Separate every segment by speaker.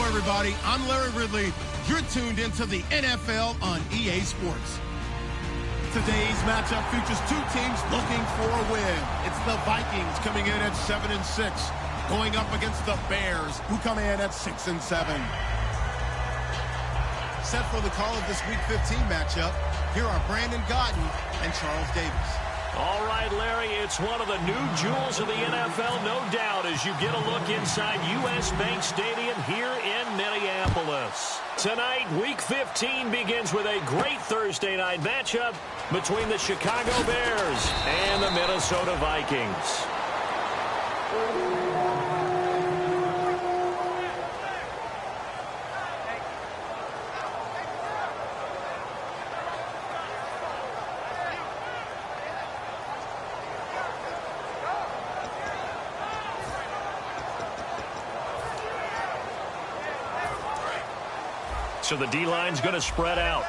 Speaker 1: Everybody, I'm Larry Ridley. You're tuned into the NFL on EA Sports. Today's matchup features two teams looking for a win. It's the Vikings coming in at 7-6, going up against the Bears, who come in at 6-7. Set for the call of this Week 15 matchup, here are Brandon Gaudin and Charles Davis.
Speaker 2: All right, Larry, it's one of the new jewels of the NFL, no doubt, as you get a look inside U.S. Bank Stadium here in Minneapolis. Tonight, Week 15 begins with a great Thursday night matchup between the Chicago Bears and the Minnesota Vikings. So the D-line's going to spread out.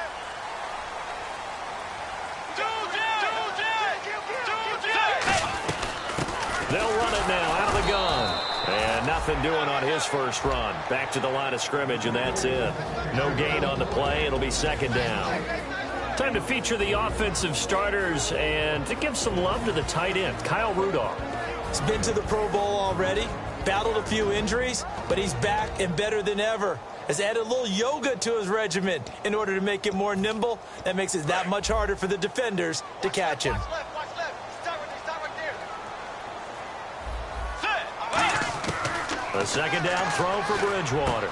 Speaker 2: They'll run it now out of the gun. And nothing doing on his first run. Back to the line of scrimmage, and that's it. No gain on the play. It'll be second down. Time to feature the offensive starters and to give some love to the tight end, Kyle Rudolph.
Speaker 3: He's been to the Pro Bowl already, battled a few injuries, but he's back and better than ever. Has added a little yoga to his regimen in order to make it more nimble. That makes it that much harder for the defenders to catch him.
Speaker 2: A second down throw for Bridgewater.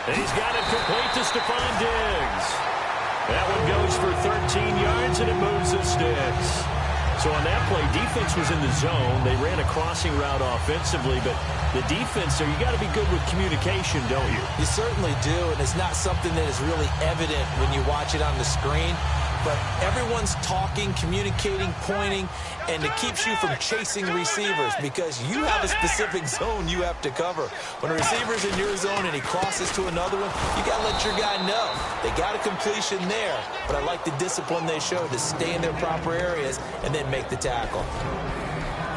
Speaker 2: And he's got it complete to Stephon Diggs. That one goes for 13 yards, and it moves the sticks. So on that play, defense was in the zone. They ran a crossing route offensively, but the defense there, you got to be good with communication, don't you?
Speaker 3: You certainly do, and it's not something that is really evident when you watch it on the screen. But everyone's talking, communicating, pointing, and it keeps you from chasing receivers because you have a specific zone you have to cover. When a receiver's in your zone and he crosses to another one, you got to let your guy know. They got a completion there, but I like the discipline they showed to stay in their proper areas and then make the tackle.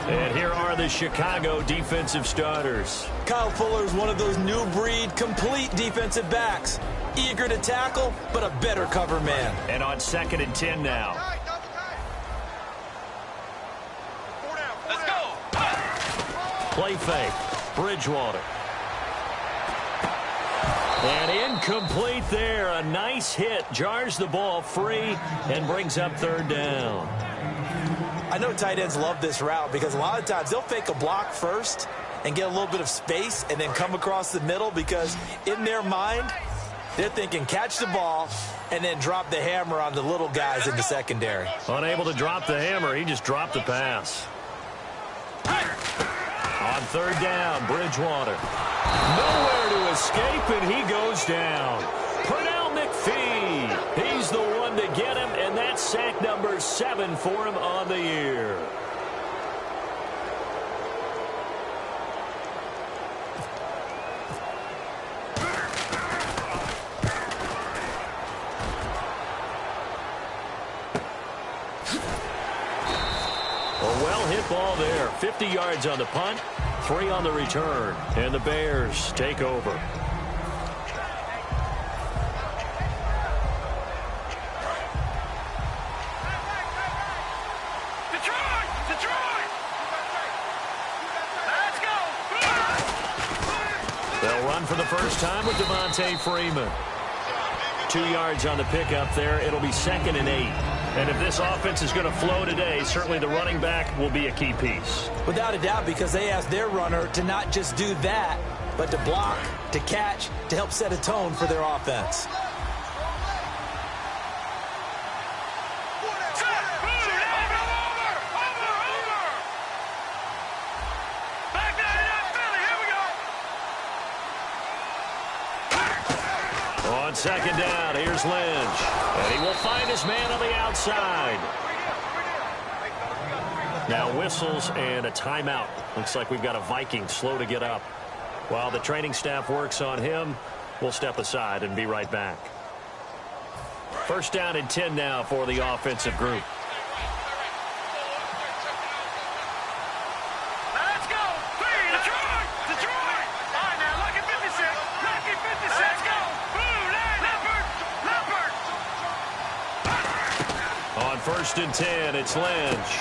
Speaker 2: And here are the Chicago defensive starters.
Speaker 3: Kyle Fuller is one of those new breed, complete defensive backs. Eager to tackle, but a better cover man.
Speaker 2: And on 2nd and 10 now.
Speaker 4: Let's go.
Speaker 2: Play fake. Bridgewater. And incomplete there. A nice hit. Jars the ball free and brings up 3rd down.
Speaker 3: I know tight ends love this route because a lot of times they'll fake a block first and get a little bit of space and then come across the middle because in their mind, they're thinking catch the ball and then drop the hammer on the little guys in the secondary.
Speaker 2: Unable to drop the hammer, he just dropped the pass. On 3rd down, Bridgewater. Nowhere to escape, and he goes down. Pernell McPhee, he's the one to get him, and that's sack number 7 for him on the year. A well-hit ball there. 50 yards on the punt, 3 on the return, and the Bears take over. They'll run for the first time with Devontae Freeman. 2 yards on the pickup there. It'll be 2nd and 8. And if this offense is going to flow today, certainly the running back will be a key piece.
Speaker 3: Without a doubt, because they asked their runner to not just do that, but to block, to catch, to help set a tone for their offense.
Speaker 2: On 2nd down, here's Lynch. And he will find his man on the outside. Now whistles and a timeout. Looks like we've got a Viking slow to get up. While the training staff works on him, We'll step aside and be right back. First down and 10 now for the offensive group.
Speaker 4: Let's go. Detroit. Detroit. All right, now, lucky 56. Lucky 56. Let's go. Boom. Leopard.
Speaker 2: On first and 10, it's Lynch.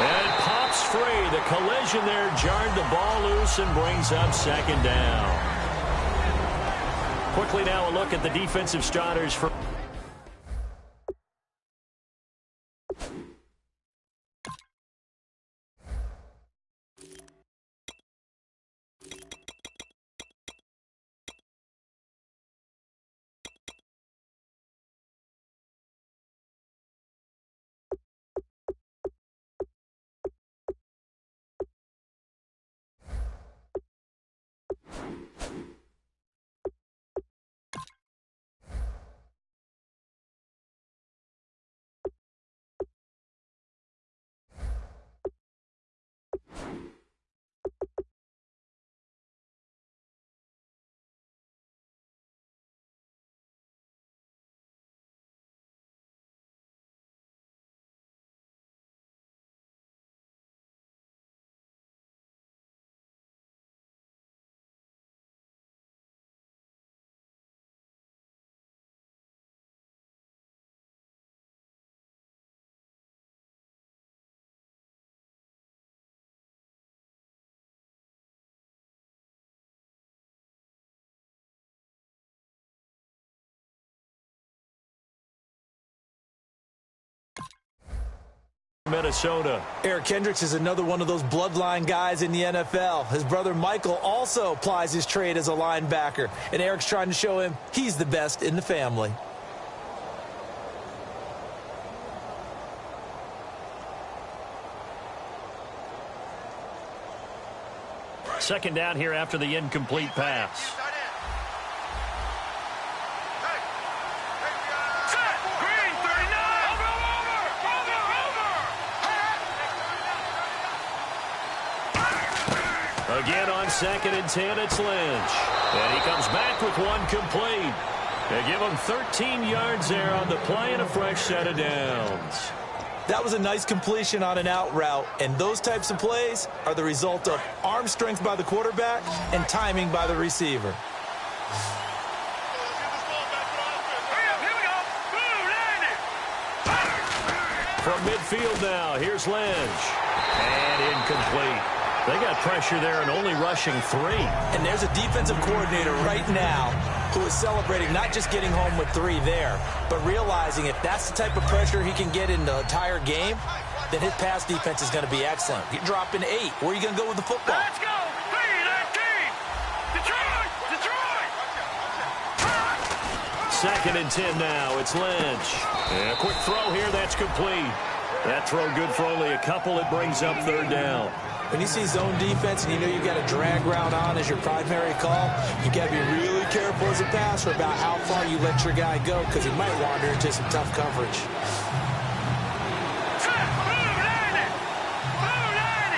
Speaker 2: And it pops free. The collision there jarred the ball loose and brings up second down. Quickly now a look at the defensive starters for... Minnesota.
Speaker 3: Eric Kendricks is another one of those bloodline guys in the NFL. His brother Michael also plies his trade as a linebacker, and Eric's trying to show him he's the best in the family.
Speaker 2: Second down here after the incomplete pass. Again on second and 10, it's Lynch. And he comes back with one complete. They give him 13 yards there on the play and a fresh set of downs.
Speaker 3: That was a nice completion on an out route, and those types of plays are the result of arm strength by the quarterback and timing by the receiver.
Speaker 2: From midfield now, here's Lynch. And incomplete. They got pressure there and only rushing 3.
Speaker 3: And there's a defensive coordinator right now who is celebrating not just getting home with 3 there, but realizing if that's the type of pressure he can get in the entire game, then his pass defense is going to be excellent. You're dropping 8. Where are you going to go with the football?
Speaker 4: Let's go. Detroit.
Speaker 2: Second and 10 now. It's Lynch. And a quick throw here. That's complete. That throw good for only a couple. It brings up third down.
Speaker 3: When you see zone defense and you know you've got a drag route on as your primary call, you got to be really careful as a passer about how far you let your guy go because he might wander into some tough coverage.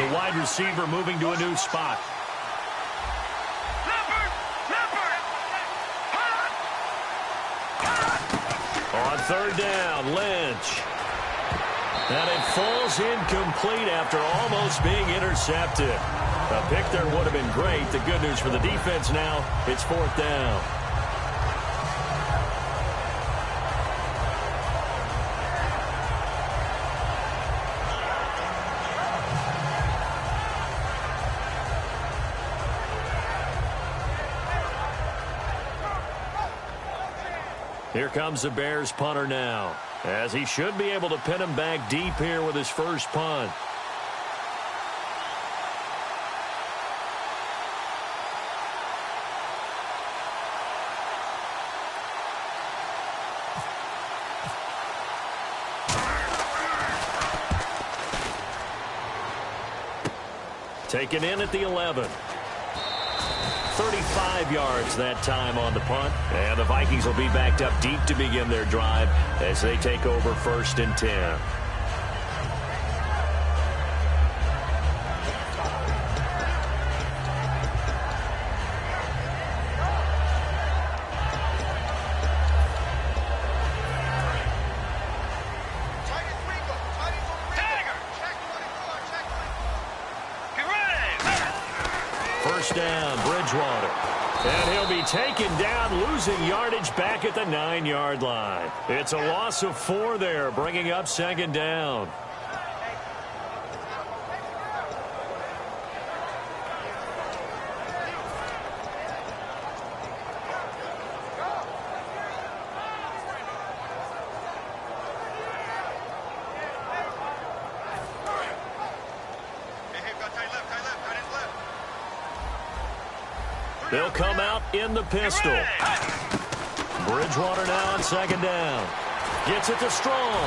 Speaker 2: The wide receiver moving to a new spot. On third down, Lynch. And it falls incomplete after almost being intercepted. A pick there would have been great. The good news for the defense now, it's fourth down. Here comes the Bears punter now, as he should be able to pin him back deep here with his first punt. Taken in at the 11. 35 yards that time on the punt. And the Vikings will be backed up deep to begin their drive as they take over first and 10. first down. Bridgewater. And he'll be taken down, losing yardage back at the 9-yard line. It's a loss of 4 there, bringing up second down. They'll come out in the pistol. Bridgewater now on second down. Gets it to Strong.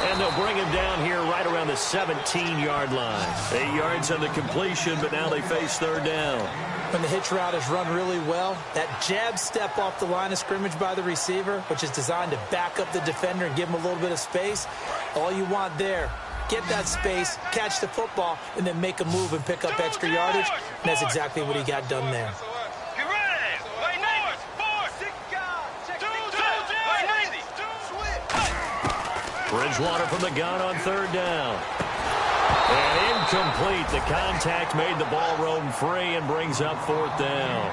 Speaker 2: And they'll bring him down here right around the 17-yard line. 8 yards on the completion, but now they face third down.
Speaker 3: When the hitch route is run really well, that jab step off the line of scrimmage by the receiver, which is designed to back up the defender and give him a little bit of space, all you want there, get that space, catch the football, and then make a move and pick up extra yardage. And that's exactly what he got done there.
Speaker 2: Bridgewater from the gun on third down. And incomplete. The contact made the ball roam free and brings up fourth down.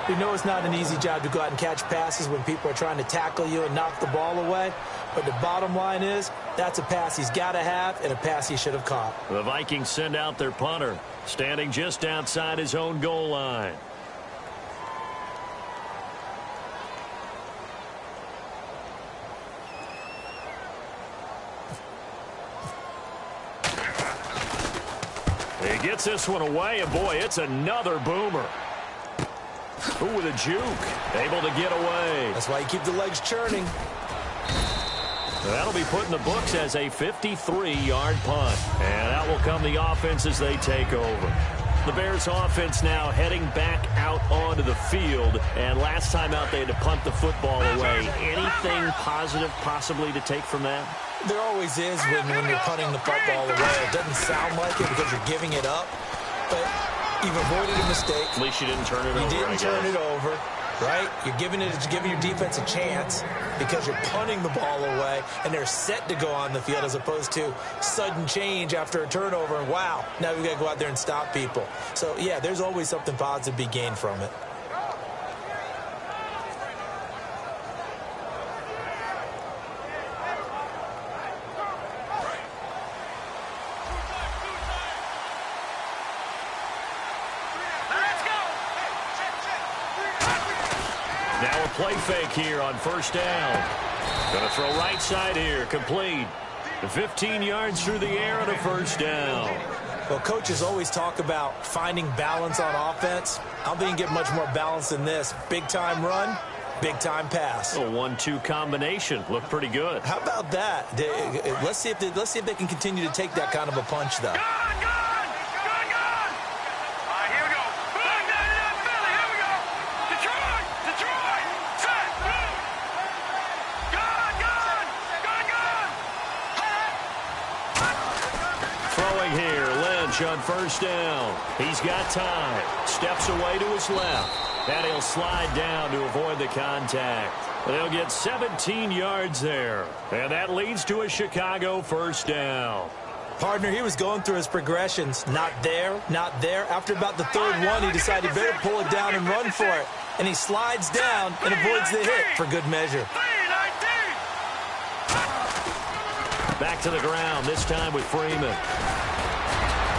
Speaker 3: We know it's not an easy job to go out and catch passes when people are trying to tackle you and knock the ball away. But the bottom line is, that's a pass he's got to have and a pass he should have caught.
Speaker 2: The Vikings send out their punter, standing just outside his own goal line. He gets this one away, and boy, it's another boomer. Ooh, with a juke. Able to get away.
Speaker 3: That's why you keep the legs churning.
Speaker 2: That'll be put in the books as a 53-yard punt. And out will come the offense as they take over. The Bears offense now heading back out onto the field. And last time out, they had to punt the football away. Anything positive possibly to take from that?
Speaker 3: There always is when you're punting the football away. It doesn't sound like it because you're giving it up. But you've avoided a mistake.
Speaker 2: At least you didn't turn it over.
Speaker 3: You didn't turn it over, right? You're giving your defense a chance because you're punting the ball away, and they're set to go on the field as opposed to sudden change after a turnover. And wow, now we've got to go out there and stop people. So, yeah, there's always something positive to be gained from it.
Speaker 2: Now a play fake here on first down. Going to throw right side here, complete. 15 yards through the air and a first down.
Speaker 3: Well, coaches always talk about finding balance on offense. I don't think you can get much more balance than this. Big-time run, big-time pass.
Speaker 2: A 1-2 combination. Looked pretty good.
Speaker 3: How about that? Let's see if they can continue to take that kind of a punch, though.
Speaker 2: On first down. He's got time. Steps away to his left. And he'll slide down to avoid the contact. They'll get 17 yards there. And that leads to a Chicago first down.
Speaker 3: Partner, he was going through his progressions. Not there, not there. After about the third one, he decided he better pull it down and run for it. And he slides down and avoids the hit for good measure.
Speaker 2: Back to the ground, this time with Freeman.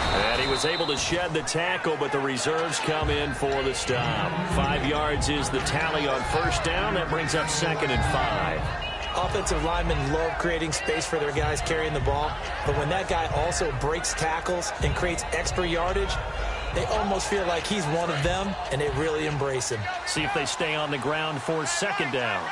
Speaker 2: And he was able to shed the tackle, but the reserves come in for the stop. 5 yards is the tally on first down. That brings up 2nd and 5.
Speaker 3: Offensive linemen love creating space for their guys carrying the ball. But when that guy also breaks tackles and creates extra yardage, they almost feel like he's one of them, and they really embrace him.
Speaker 2: See if they stay on the ground for second down.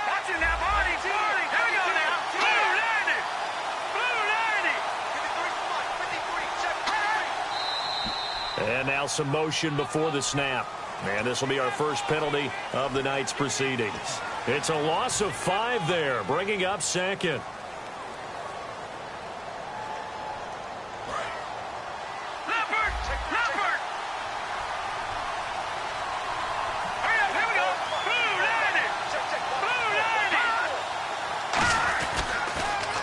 Speaker 2: And now some motion before the snap. And this will be our first penalty of the night's proceedings. It's a loss of 5 there, bringing up second.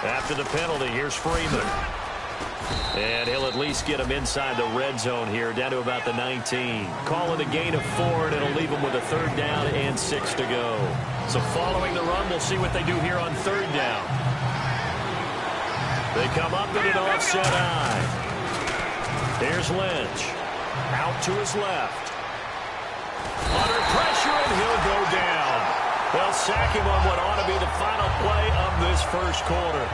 Speaker 2: After the penalty, here's Freeman. And he'll at least get him inside the red zone here, down to about the 19. Call it a gain of 4, and it'll leave him with a 3rd down and 6 to go. So following the run, we'll see what they do here on 3rd down. They come up in an offset eye. Here's Lynch. Out to his left. Under pressure, and he'll go down. They'll sack him on what ought to be the final play of this first quarter.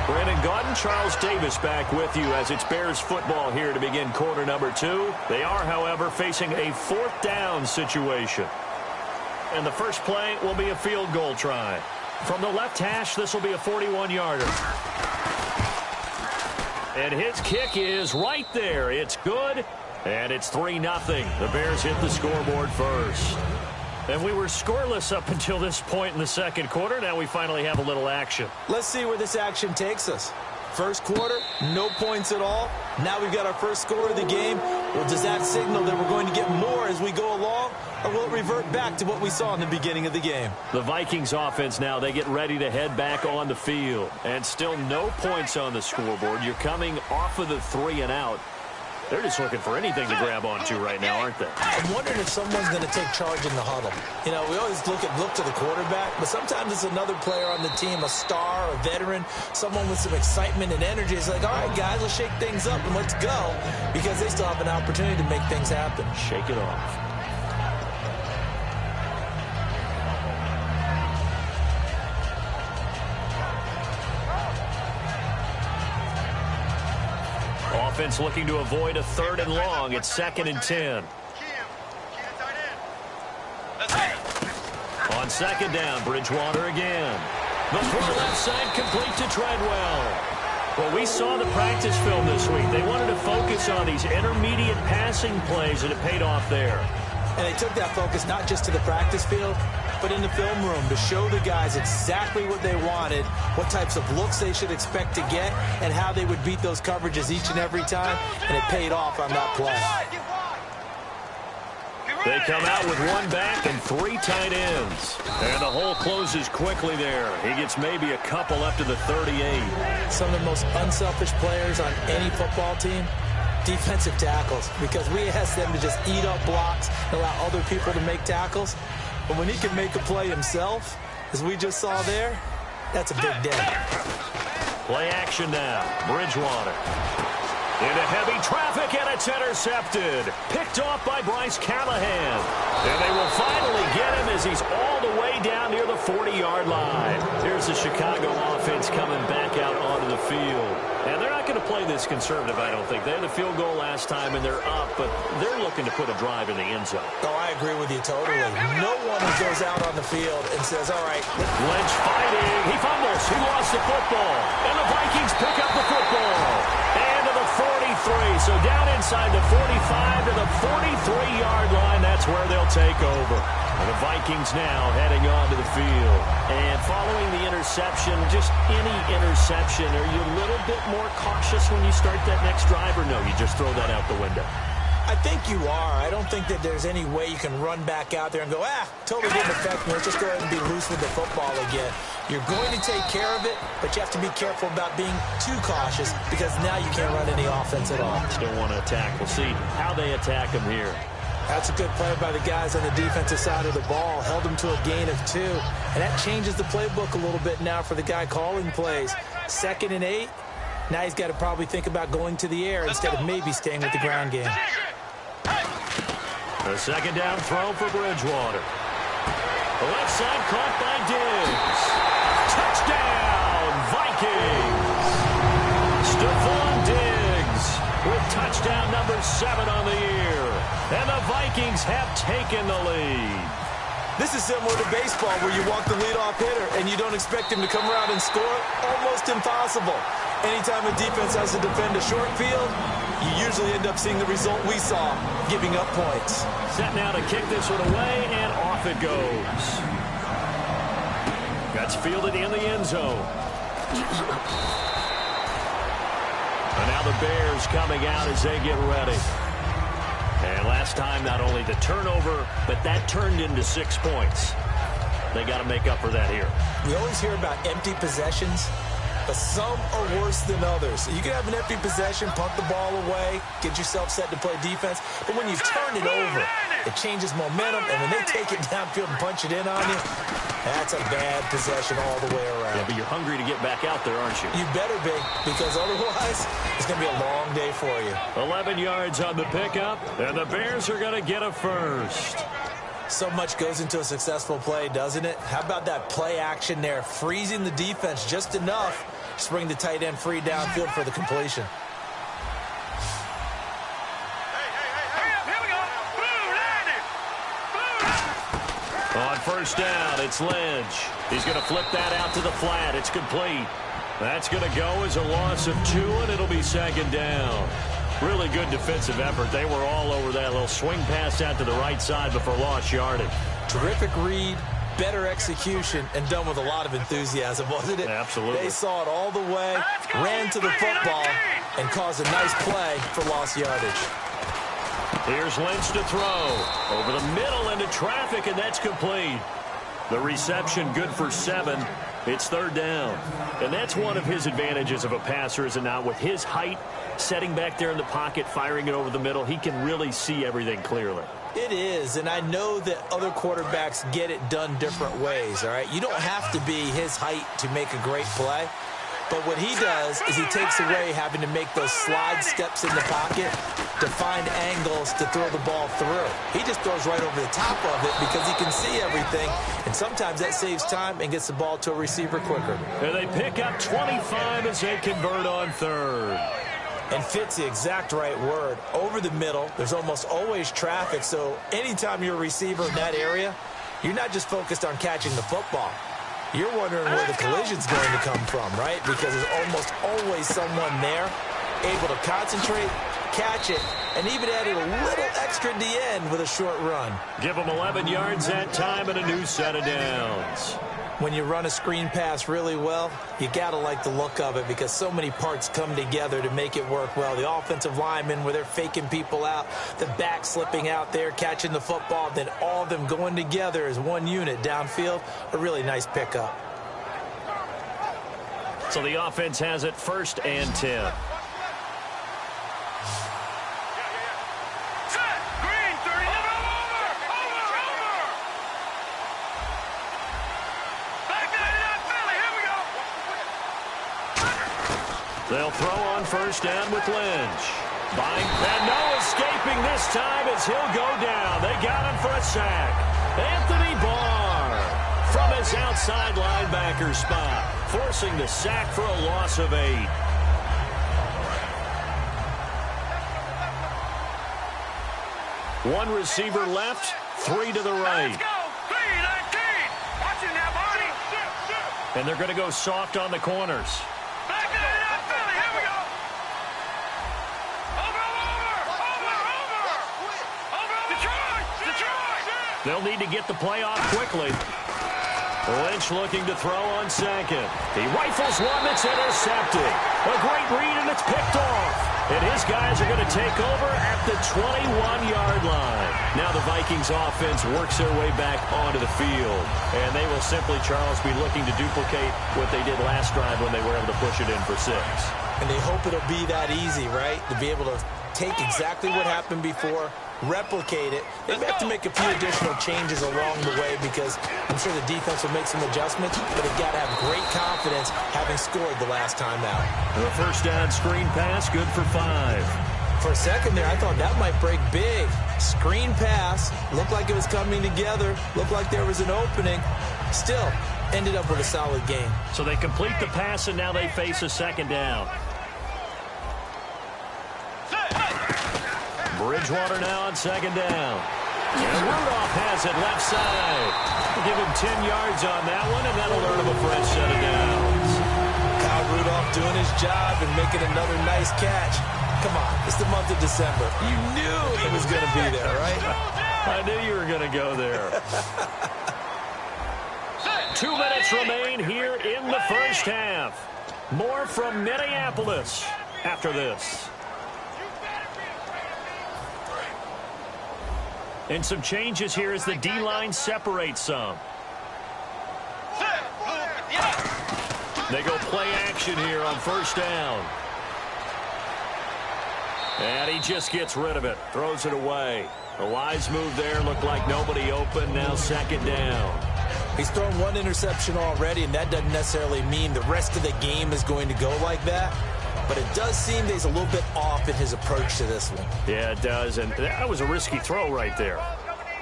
Speaker 2: Brandon Gaudin, Charles Davis back with you as it's Bears football here to begin quarter number 2. They are, however, facing a 4th down situation. And the first play will be a field goal try. From the left hash, this will be a 41-yarder. And his kick is right there. It's good, and it's 3-0. The Bears hit the scoreboard first. And we were scoreless up until this point in the second quarter. Now we finally have a little action.
Speaker 3: Let's see where this action takes us. First quarter, no points at all. Now we've got our first score of the game. Well, does that signal that we're going to get more as we go along? Or will it revert back to what we saw in the beginning of the game?
Speaker 2: The Vikings offense now, they get ready to head back on the field. And still no points on the scoreboard. You're coming off of the 3 and out. They're just looking for anything to grab onto right now, aren't they?
Speaker 3: I'm wondering if someone's going to take charge in the huddle. You know, we always look to the quarterback, but sometimes it's another player on the team, a star, a veteran, someone with some excitement and energy. It's like, all right, guys, let's shake things up and let's go, because they still have an opportunity to make things happen.
Speaker 2: Shake it off. Offense looking to avoid a 3rd and long. It's 2nd and 10. On 2nd down, Bridgewater again. The throw left side complete to Treadwell. Well, we saw the practice film this week. They wanted to focus on these intermediate passing plays, and it paid off there.
Speaker 3: And they took that focus not just to the practice field, but in the film room to show the guys exactly what they wanted, what types of looks they should expect to get, and how they would beat those coverages each and every time, and it paid off on that play.
Speaker 2: They come out with 1 back and 3 tight ends. And the hole closes quickly there. He gets maybe a couple up to the 38.
Speaker 3: Some of the most unselfish players on any football team, defensive tackles, because we ask them to just eat up blocks and allow other people to make tackles. But when he can make a play himself, as we just saw there, that's a big day.
Speaker 2: Play action now. Bridgewater. Into heavy traffic, and it's intercepted. Picked off by Bryce Callahan. And they will finally get him as he's all the way down near the 40-yard line. Here's the Chicago offense coming back out onto the field. And they're not going to play this conservative, I don't think. They had a field goal last time, and they're up, but they're looking to put a drive in the end zone.
Speaker 3: Oh, I agree with you totally. No one who goes out on the field and says, all right.
Speaker 2: Lynch fighting. He fumbles. He lost the football. And the Vikings pick up the football. And to the 43. So down inside the 45 to the 43-yard line. That's where they'll take over. And the Vikings now heading onto the field. And following the interception, just any interception, are you a little bit more cautious when you start that next drive, or no, you just throw that out the window?
Speaker 3: I think you are. I don't think that there's any way you can run back out there and go, totally didn't affect me. Let's just go ahead and be loose with the football again. You're going to take care of it, but you have to be careful about being too cautious, because now you can't run any offense at all.
Speaker 2: Still want to attack. We'll see how they attack him here.
Speaker 3: That's a good play by the guys on the defensive side of the ball. Held them to a gain of 2. And that changes the playbook a little bit now for the guy calling plays. 2nd and 8. Now he's got to probably think about going to the air instead of maybe staying with the ground game.
Speaker 2: A 2nd down throw for Bridgewater. The left side caught by Diggs. Touchdown, Vikings. Stephon Diggs with touchdown number 7 on the year. And the Vikings have taken the lead.
Speaker 3: This is similar to baseball, where you walk the leadoff hitter and you don't expect him to come around and score. Almost impossible. Anytime a defense has to defend a short field, you usually end up seeing the result we saw, giving up points.
Speaker 2: Set now to kick this one away, and off it goes. That's fielded in the end zone. And now the Bears coming out as they get ready. And last time, not only the turnover, but that turned into 6 points. They got to make up for that here.
Speaker 3: We always hear about empty possessions. but some are worse than others. You can have an empty possession, punt the ball away, get yourself set to play defense, but when you turn it over, it changes momentum, and when they take it downfield and punch it in on you, that's a bad possession all the way around.
Speaker 2: Yeah, but you're hungry to get back out there, aren't you?
Speaker 3: You better be, because otherwise it's going to be a long day for you.
Speaker 2: 11 yards on the pickup, and the Bears are going to get a first.
Speaker 3: So much goes into a successful play, doesn't it? How about that play action there, freezing the defense just enough to bring the tight end free downfield for the completion.
Speaker 2: On first down, it's Lynch. He's going to flip that out to the flat. It's complete. That's going to go as a loss of 2, and it'll be second down. Really good defensive effort. They were all over that little swing pass out to the right side before lost yardage.
Speaker 3: Terrific read, better execution, and done with a lot of enthusiasm, wasn't it?
Speaker 2: Absolutely.
Speaker 3: They saw it all the way, ran to the football, and caused a nice play for lost yardage.
Speaker 2: Here's Lynch to throw. Over the middle into traffic, and that's complete. The reception good for 7. It's third down. And that's one of his advantages of a passer, is it not? With his height, setting back there in the pocket, firing it over the middle, he can really see everything clearly.
Speaker 3: It is, and I know that other quarterbacks get it done different ways, all right? You don't have to be his height to make a great play. But what he does is he takes away having to make those slide steps in the pocket to find angles to throw the ball through. He just throws right over the top of it because he can see everything, and sometimes that saves time and gets the ball to a receiver quicker.
Speaker 2: And they pick up 25 as they convert on third.
Speaker 3: And fit's the exact right word. Over the middle, there's almost always traffic, so anytime you're a receiver in that area, you're not just focused on catching the football. You're wondering where the collision's going to come from, right? Because there's almost always someone there able to concentrate, catch it, and even added a little extra at the end with a short run.
Speaker 2: Give them 11 yards that time and a new set of downs.
Speaker 3: When you run a screen pass really well, you got to like the look of it because so many parts come together to make it work well. The offensive linemen, where they're faking people out, the back slipping out there, catching the football, then all of them going together as one unit downfield, a really nice pickup.
Speaker 2: So the offense has it 1st and 10. They'll throw on first down with Lynch. And no escaping this time as he'll go down. They got him for a sack. Anthony Barr from his outside linebacker spot, forcing the sack for a loss of 8. One receiver left, 3 to the right.
Speaker 4: Let's go. 3-19. Watch it now, Barney.
Speaker 2: And they're going to go soft on the corners. They'll need to get the play off quickly. Lynch looking to throw on second. He rifles one that's intercepted. A great read, and it's picked off. And his guys are going to take over at the 21-yard line. Now the Vikings offense works their way back onto the field. And they will simply, Charles, be looking to duplicate what they did last drive when they were able to push it in for 6.
Speaker 3: And they hope it'll be that easy, right? To be able to take exactly what happened before, replicate it. They may have to make a few additional changes along the way because I'm sure the defense will make some adjustments, but they've got to have great confidence having scored the last time out.
Speaker 2: The first down screen pass, good for 5.
Speaker 3: For a second there, I thought that might break big. Screen pass, looked like it was coming together, looked like there was an opening. Still, ended up with a solid game.
Speaker 2: So they complete the pass, and now they face a second down. Bridgewater now on second down. And Rudolph has it left side. We'll give him 10 yards on that one, and that'll earn him a fresh set of downs.
Speaker 3: Kyle Rudolph doing his job and making another nice catch. Come on, it's the month of December. You knew it was going to be there, right?
Speaker 2: I knew you were going to go there. 2 minutes remain here in the first half. More from Minneapolis after this. And some changes here as the D-line separates some. They go play action here on first down. And he just gets rid of it. Throws it away. A wise move there. Looked like nobody open. Now second down.
Speaker 3: He's thrown one interception already, and that doesn't necessarily mean the rest of the game is going to go like that. But it does seem that he's a little bit off in his approach to this one.
Speaker 2: Yeah, it does. And that was a risky throw right there.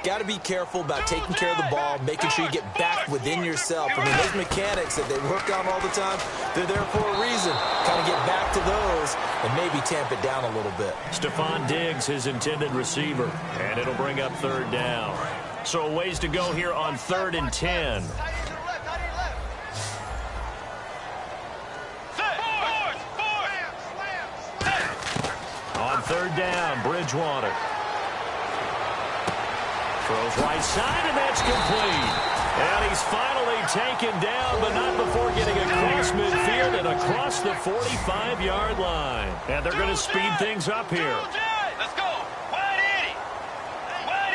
Speaker 3: Got to be careful about taking care of the ball, making sure you get back within yourself. I mean, those mechanics that they work on all the time, they're there for a reason. Kind of get back to those and maybe tamp it down a little bit.
Speaker 2: Stephon Diggs, his intended receiver, and it'll bring up third down. So a ways to go here on 3rd and 10. On third down, Bridgewater. Throws right side, and that's complete. And he's finally taken down, but not before getting across midfield and across the 45-yard line. And they're going to speed things up here.
Speaker 4: Let's go. Wide Eddie. Wide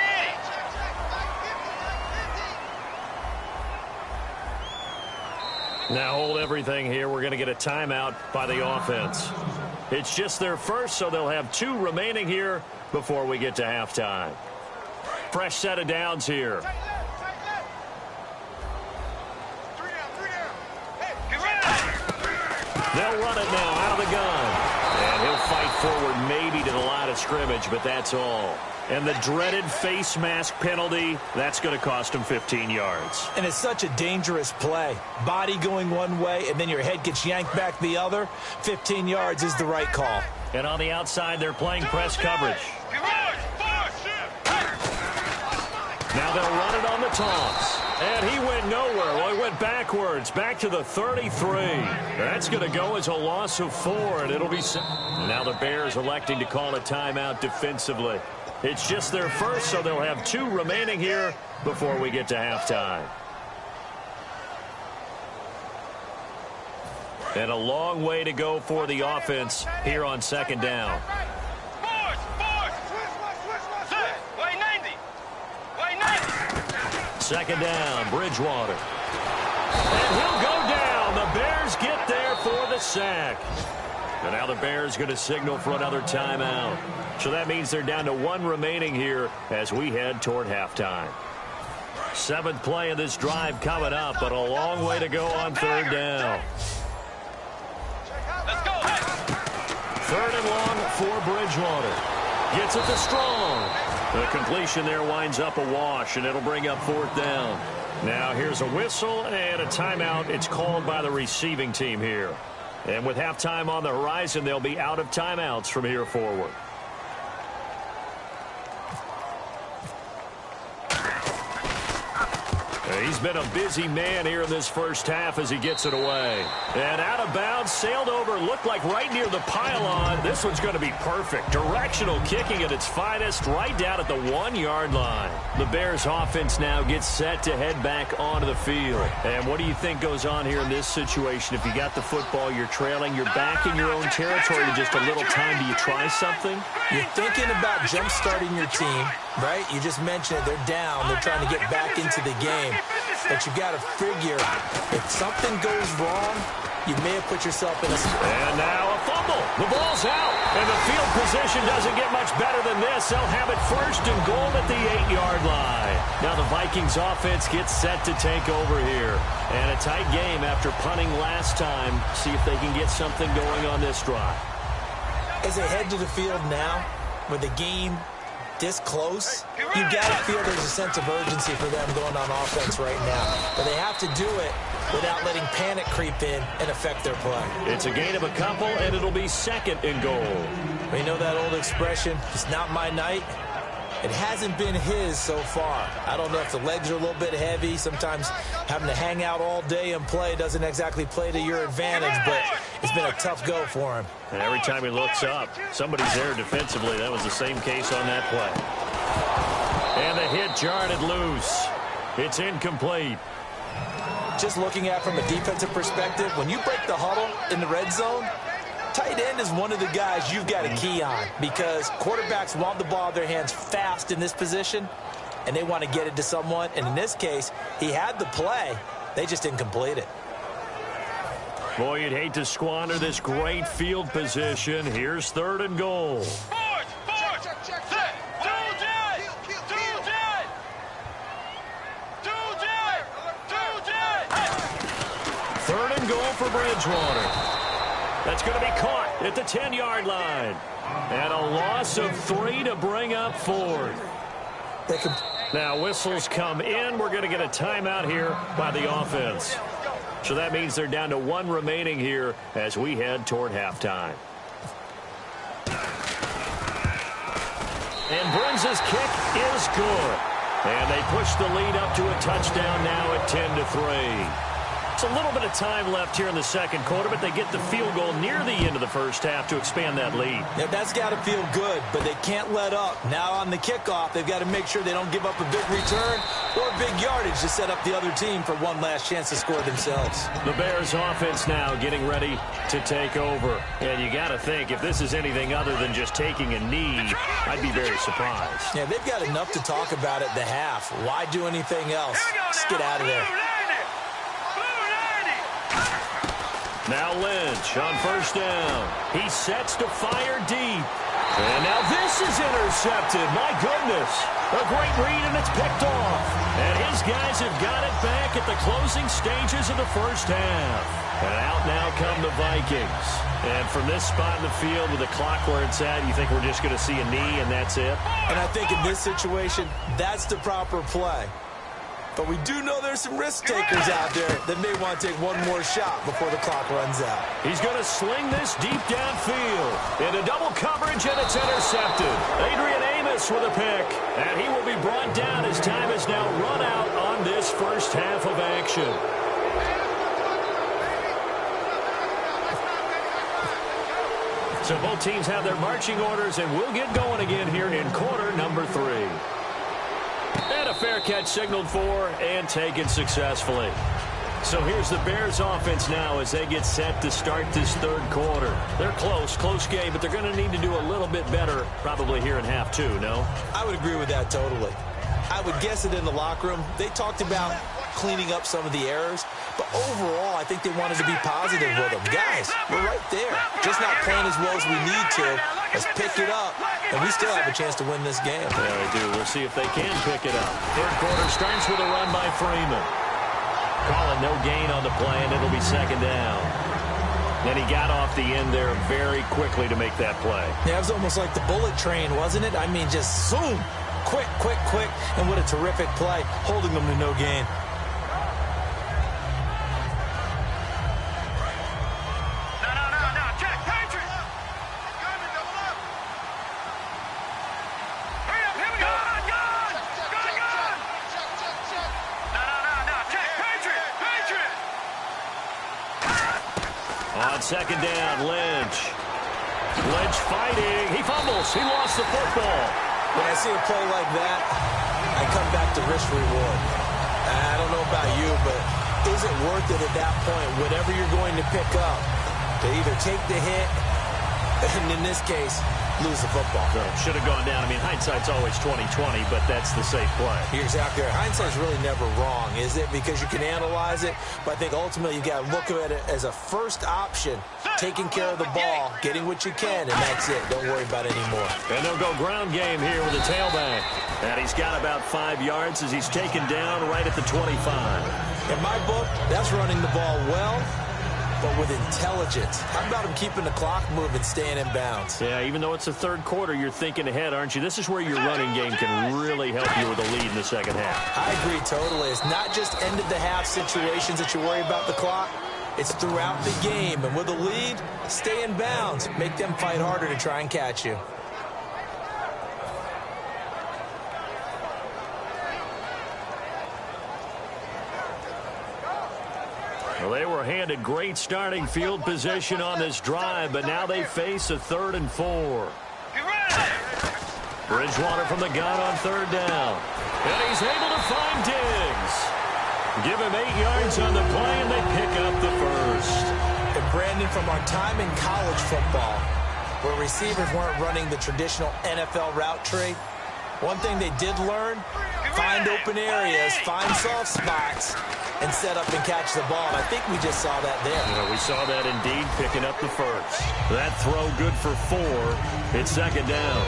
Speaker 4: Eddie.
Speaker 2: Now hold everything here. We're going to get a timeout by the offense. It's just their first, so they'll have 2 remaining here before we get to halftime. Fresh set of downs here. They'll run it now out of the gun. And he'll fight forward maybe to the line of scrimmage, but that's all. And the dreaded face mask penalty, that's going to cost him 15 yards.
Speaker 3: And it's such a dangerous play. Body going one way, and then your head gets yanked back the other. 15 yards is the right call.
Speaker 2: And on the outside, they're playing press coverage. Now they'll run it on the toss. And he went nowhere. Well, he went backwards, back to the 33. That's going to go as a loss of 4, and it'll be... Now the Bears electing to call a timeout defensively. It's just their first, so they'll have 2 remaining here before we get to halftime. And a long way to go for the offense here on second down. Second down, Bridgewater. And he'll go down. The Bears get there for the sack. And now the Bears going to signal for another timeout. So that means they're down to 1 remaining here as we head toward halftime. 7th play of this drive coming up, but a long way to go on third down.
Speaker 4: Let's go.
Speaker 2: 3rd and long for Bridgewater. Gets it to Strong. The completion there winds up a wash, and it'll bring up 4th down. Now here's a whistle and a timeout. It's called by the receiving team here. And with halftime on the horizon, they'll be out of timeouts from here forward. He's been a busy man here in this first half as he gets it away. And out of bounds, sailed over, looked like right near the pylon. This one's going to be perfect. Directional kicking at its finest, right down at the 1-yard line. The Bears offense now gets set to head back onto the field. And what do you think goes on here in this situation? If you got the football, you're trailing, you're back in your own territory with just a little time. Do you try something?
Speaker 3: You're thinking about jump-starting your team, right? You just mentioned it. They're down. They're trying to get back into the game. But you've got to figure, if something goes wrong, you may have put yourself in a...
Speaker 2: And now a fumble. The ball's out. And the field position doesn't get much better than this. They'll have it 1st and goal at the 8-yard line. Now the Vikings offense gets set to take over here. And a tight game after punting last time. See if they can get something going on this drive.
Speaker 3: As they head to the field now, with the game this close, you got to feel there's a sense of urgency for them going on offense right now. But they have to do it without letting panic creep in and affect their play.
Speaker 2: It's a gain of a couple, and it'll be 2nd and goal.
Speaker 3: We know that old expression, it's not my night. It hasn't been his so far. I don't know if the legs are a little bit heavy. Sometimes having to hang out all day and play doesn't exactly play to your advantage, but it's been a tough go for him.
Speaker 2: And every time he looks up, somebody's there defensively. That was the same case on that play. And the hit jarred it loose. It's incomplete.
Speaker 3: Just looking at it from a defensive perspective, when you break the huddle in the red zone, tight end is one of the guys you've got to key on because quarterbacks want the ball in their hands fast in this position, and they want to get it to someone. And in this case, he had the play. They just didn't complete it.
Speaker 2: Boy, you'd hate to squander this great field position. Here's 3rd and goal.
Speaker 4: Forward, forward. Set. Two jet. Two jet. Two jet. Two jet.
Speaker 2: 3rd and goal for Bridgewater. That's going to be caught at the 10-yard line. And a loss of 3 to bring up 4th. Now, whistles come in. We're going to get a timeout here by the offense. So that means they're down to 1 remaining here as we head toward halftime. And Burns' kick is good. And they push the lead up to a touchdown now at 10-3. It's a little bit of time left here in the second quarter, but they get the field goal near the end of the first half to expand that lead.
Speaker 3: Yeah, that's got to feel good, but they can't let up. Now on the kickoff, they've got to make sure they don't give up a big return or big yardage to set up the other team for one last chance to score themselves.
Speaker 2: The Bears offense now getting ready to take over. And you got to think, if this is anything other than just taking a knee, I'd be very surprised.
Speaker 3: Yeah, they've got enough to talk about at the half. Why do anything else? Just get out of there.
Speaker 2: Now Lynch on 1st down. He sets to fire deep. And now this is intercepted. My goodness. A great read, and it's picked off. And his guys have got it back at the closing stages of the first half. And out now come the Vikings. And from this spot in the field with the clock where it's at, you think we're just going to see a knee and that's it?
Speaker 3: And I think in this situation, that's the proper play. But we do know there's some risk takers out there that may want to take one more shot before the clock runs out.
Speaker 2: He's going to sling this deep downfield. Into double coverage, and it's intercepted. Adrian Amos with a pick. And he will be brought down as time is now run out on this first half of action. So both teams have their marching orders, and we'll get going again here in quarter number 3. And a fair catch signaled for and taken successfully. So here's the Bears offense now as they get set to start this 3rd quarter. They're close game, but they're going to need to do a little bit better probably here in half 2, no?
Speaker 3: I would agree with that totally. I would guess that in the locker room, they talked about cleaning up some of the errors, but overall, I think they wanted to be positive with them. Guys, we're right there. Just not playing as well as we need to. Let's pick it up, and we still have a chance to win this game.
Speaker 2: Yeah, they do. We'll see if they can pick it up. 3rd quarter starts with a run by Freeman. Calling no gain on the play, and it'll be 2nd down. Then he got off the end there very quickly to make that play.
Speaker 3: Yeah, it was almost like the bullet train, wasn't it? I mean, just zoom. Quick, and what a terrific play, holding them to no gain.
Speaker 4: No, check, Patriot. Hurry up, here we go. Gun. No, check, Patriot.
Speaker 2: On 2nd down, Lynch fighting. He fumbles. He lost the football.
Speaker 3: When I see a play like that, I come back to risk reward. I don't know about you, but is it worth it at that point, whatever you're going to pick up, to either take the hit, and in this case, lose the football?
Speaker 2: Should have gone down. I mean, hindsight's always 20/20, but that's the safe play.
Speaker 3: You're exactly right. Hindsight's really never wrong, is it? Because you can analyze it, but I think ultimately you got to look at it as a first option, taking care of the ball, getting what you can, and that's it. Don't worry about it anymore.
Speaker 2: And they'll go ground game here with a tailback. And he's got about 5 yards as he's taken down right at the 25.
Speaker 3: In my book, that's running the ball well, but with intelligence. How about him keeping the clock moving, staying in bounds?
Speaker 2: Yeah, even though it's the 3rd quarter, you're thinking ahead, aren't you? This is where your running game can really help you with a lead in the second half.
Speaker 3: I agree totally. It's not just end-of-the-half situations that you worry about the clock. It's throughout the game. And with a lead, stay in bounds. Make them fight harder to try and catch you.
Speaker 2: Well, they were handed great starting field position on this drive, but now they face a 3rd and 4. Bridgewater from the gun on 3rd down. And he's able to find Diggs. Give him 8 yards on the play, and they pick up the first.
Speaker 3: And Brandon, from our time in college football, where receivers weren't running the traditional NFL route tree, one thing they did learn, find open areas, find soft spots, and set up and catch the ball. And I think we just saw that there.
Speaker 2: Yeah, we saw that indeed, picking up the first. That throw good for 4. It's second down.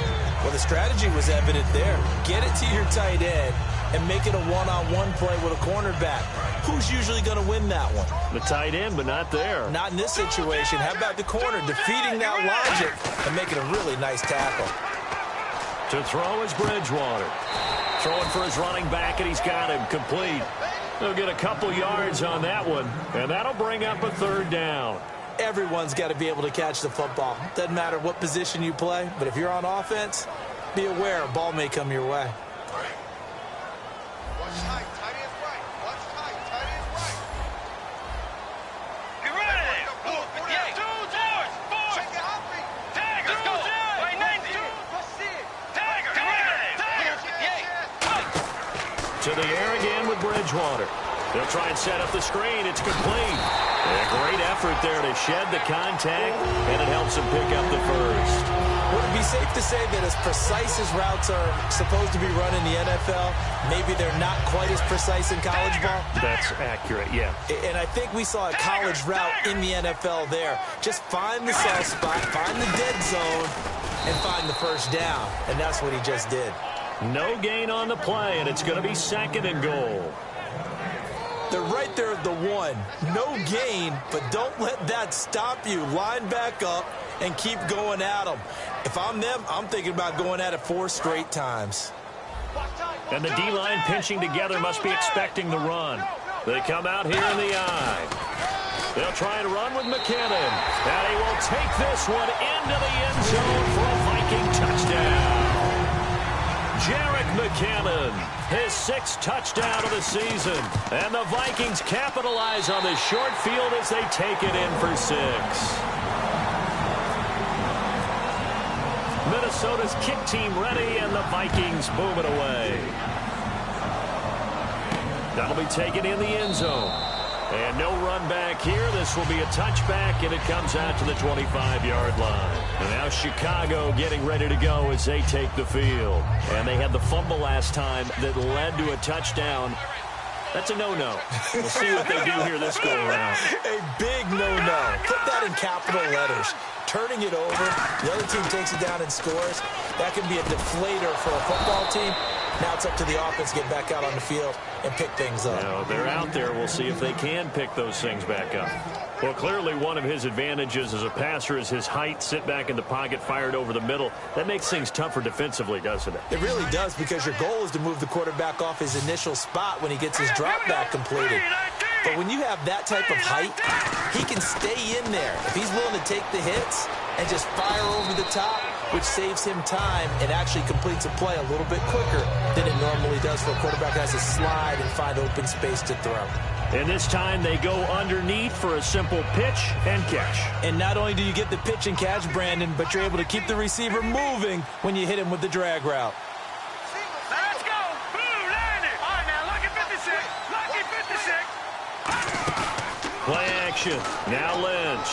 Speaker 3: Well, the strategy was evident there. Get it to your tight end and make it a one-on-one play with a cornerback. Who's usually going to win that one?
Speaker 2: The tight end, but not there.
Speaker 3: Not in this situation. How about the corner defeating that logic and making a really nice tackle?
Speaker 2: To throw is Bridgewater. Throwing for his running back, and he's got him complete. He'll get a couple yards on that one, and that'll bring up a third down.
Speaker 3: Everyone's got to be able to catch the football. Doesn't matter what position you play, but if you're on offense, be aware a ball may come your way.
Speaker 4: Watch tight, tight is right. Watch tight, tight is right. Get ready. Yeah, 2 doors, 4. Check it out, me. Tiger, let's go. Wait, 92. Tiger, get ready. Tiger,
Speaker 2: To the air again with Bridgewater. They'll try and set up the screen. It's complete. A great effort there to shed the contact, and it helps him pick up the first.
Speaker 3: Would it be safe to say that as precise as routes are supposed to be run in the NFL, maybe they're not quite as precise in college ball?
Speaker 2: That's accurate, yeah.
Speaker 3: And I think we saw a college route in the NFL there. Just find the soft spot, find the dead zone, and find the first down. And that's what he just did.
Speaker 2: No gain on the play, and it's going to be second and goal.
Speaker 3: They're right there at the 1. No gain, but don't let that stop you. Line back up and keep going at them. If I'm them, I'm thinking about going at it 4 straight times.
Speaker 2: And the D-line pinching together must be expecting the run. They come out here in the eye. They'll try and run with McKinnon. And he will take this one into the end zone for a Viking touchdown. Jerick McKinnon, his 6th touchdown of the season. And the Vikings capitalize on the short field as they take it in for 6. Minnesota's kick team ready, and the Vikings boom it away. That'll be taken in the end zone. And no run back here. This will be a touchback, and it comes out to the 25-yard line. And now Chicago getting ready to go as they take the field. And they had the fumble last time that led to a touchdown. That's a no-no. We'll see what they do here this go-around.
Speaker 3: A big no-no. Put that in capital letters. Turning it over, the other team takes it down and scores. That can be a deflator for a football team. Now it's up to the offense to get back out on the field and pick things up.
Speaker 2: Now, they're out there. We'll see if they can pick those things back up. Well, clearly one of his advantages as a passer is his height. Sit back in the pocket, fired over the middle. That makes things tougher defensively, doesn't it?
Speaker 3: It really does, because your goal is to move the quarterback off his initial spot when he gets his drop back completed. But when you have that type of height, he can stay in there. If he's willing to take the hits and just fire over the top, which saves him time and actually completes a play a little bit quicker than it normally does for a quarterback who has to slide and find open space to throw.
Speaker 2: And this time they go underneath for a simple pitch and catch.
Speaker 3: And not only do you get the pitch and catch, Brandon, but you're able to keep the receiver moving when you hit him with the drag route.
Speaker 4: Let's go. Blue, landed. All right, now, lucky 56. Lucky 56.
Speaker 2: Play action. Now Lynch.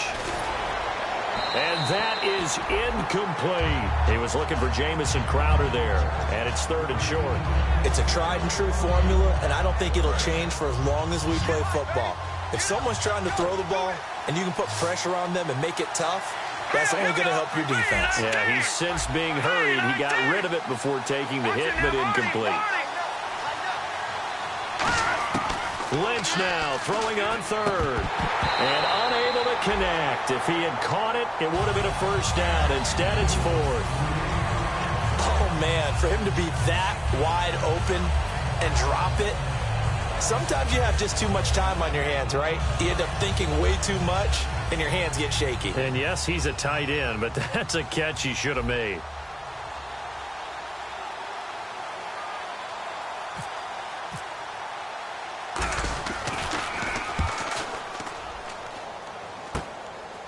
Speaker 2: And that is incomplete. He was looking for Jamison Crowder there, and it's 3rd and short.
Speaker 3: It's a tried-and-true formula, and I don't think it'll change for as long as we play football. If someone's trying to throw the ball and you can put pressure on them and make it tough, that's only going to help your defense.
Speaker 2: Yeah, he's since being hurried. He got rid of it before taking the hit, but incomplete. Lynch now throwing on 3rd. And unable to connect. If he had caught it, it would have been a first down. Instead, it's 4th.
Speaker 3: Oh, man, for him to be that wide open and drop it, sometimes you have just too much time on your hands, right? You end up thinking way too much, and your hands get shaky.
Speaker 2: And, yes, he's a tight end, but that's a catch he should have made.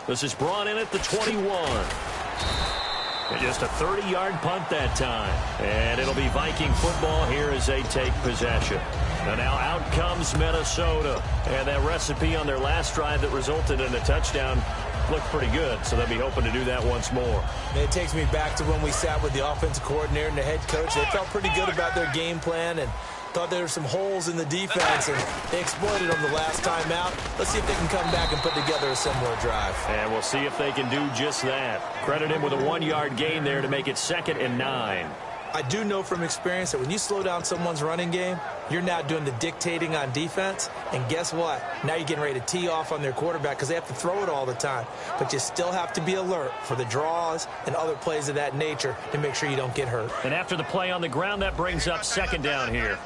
Speaker 2: This is brought in at the 21. And just a 30-yard punt that time. And it'll be Viking football here as they take possession. And now out comes Minnesota. And that recipe on their last drive that resulted in a touchdown looked pretty good. So they'll be hoping to do that once more.
Speaker 3: And it takes me back to when we sat with the offensive coordinator and the head coach. They felt pretty good about their game plan and Thought there were some holes in the defense, and they exploited them the last time out. Let's see if they can come back and put together a similar drive.
Speaker 2: And we'll see if they can do just that. Credit him with a 1-yard gain there to make it 2nd and 9.
Speaker 3: I do know from experience that when you slow down someone's running game, you're now doing the dictating on defense. And guess what? Now you're getting ready to tee off on their quarterback because they have to throw it all the time. But you still have to be alert for the draws and other plays of that nature to make sure you don't get hurt.
Speaker 2: And after the play on the ground, that brings up 2nd down here.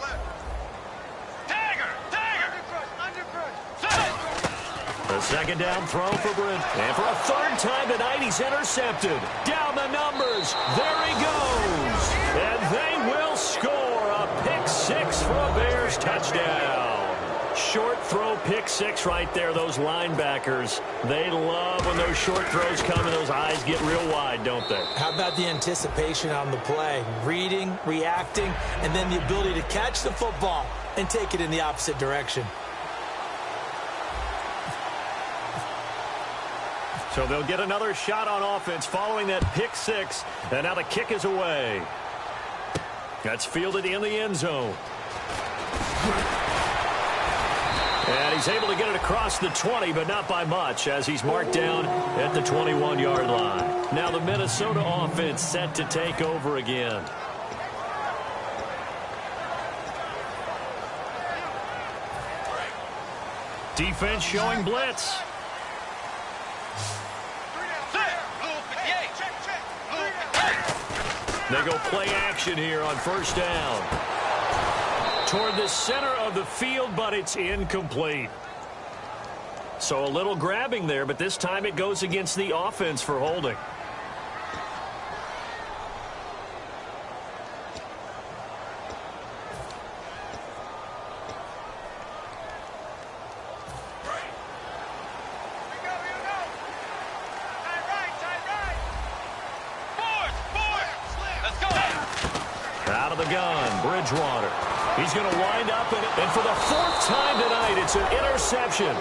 Speaker 2: The 2nd down throw for Brent. And for a 3rd time tonight, he's intercepted. Down the numbers. There he goes. And they will score a pick 6 for a Bears touchdown. Short throw, pick 6 right there. Those linebackers, they love when those short throws come and those eyes get real wide, don't they?
Speaker 3: How about the anticipation on the play? Reading, reacting, and then the ability to catch the football and take it in the opposite direction.
Speaker 2: So they'll get another shot on offense following that pick 6. And now the kick is away. That's fielded in the end zone. And he's able to get it across the 20, but not by much, as he's marked down at the 21-yard line. Now the Minnesota offense set to take over again. Defense showing blitz. They go play action here on 1st down. Toward the center of the field, but it's incomplete. So a little grabbing there, but this time it goes against the offense for holding. Out of the gun, Bridgewater. He's going to wind up, and for the 4th time tonight, it's an interception.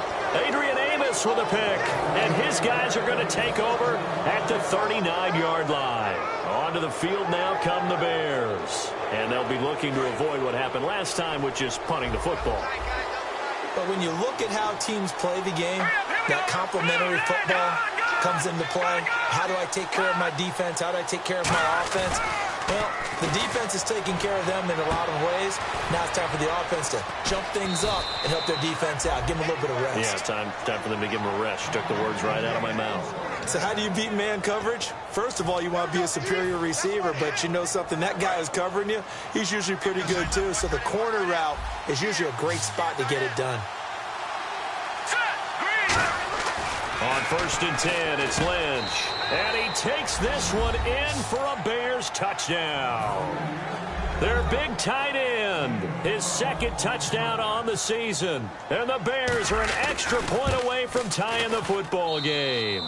Speaker 2: Adrian Amos with a pick, and his guys are going to take over at the 39-yard line. Onto the field now come the Bears, and they'll be looking to avoid what happened last time, which is punting the football.
Speaker 3: But when you look at how teams play the game, that complementary football comes into play. How do I take care of my defense? How do I take care of my offense? Well, the defense is taking care of them in a lot of ways. Now it's time for the offense to jump things up and help their defense out. Give them a little bit of rest.
Speaker 2: Yeah, it's time for them to give them a rest. You took the words right out of my mouth.
Speaker 3: So how do you beat man coverage? First of all, you want to be a superior receiver, but you know something, that guy is covering you. He's usually pretty good too. So the corner route is usually a great spot to get it done.
Speaker 2: On 1st and 10, it's Lynch. And he takes this one in for a Bears touchdown. Their big tight end, his 2nd touchdown on the season. And the Bears are an extra point away from tying the football game.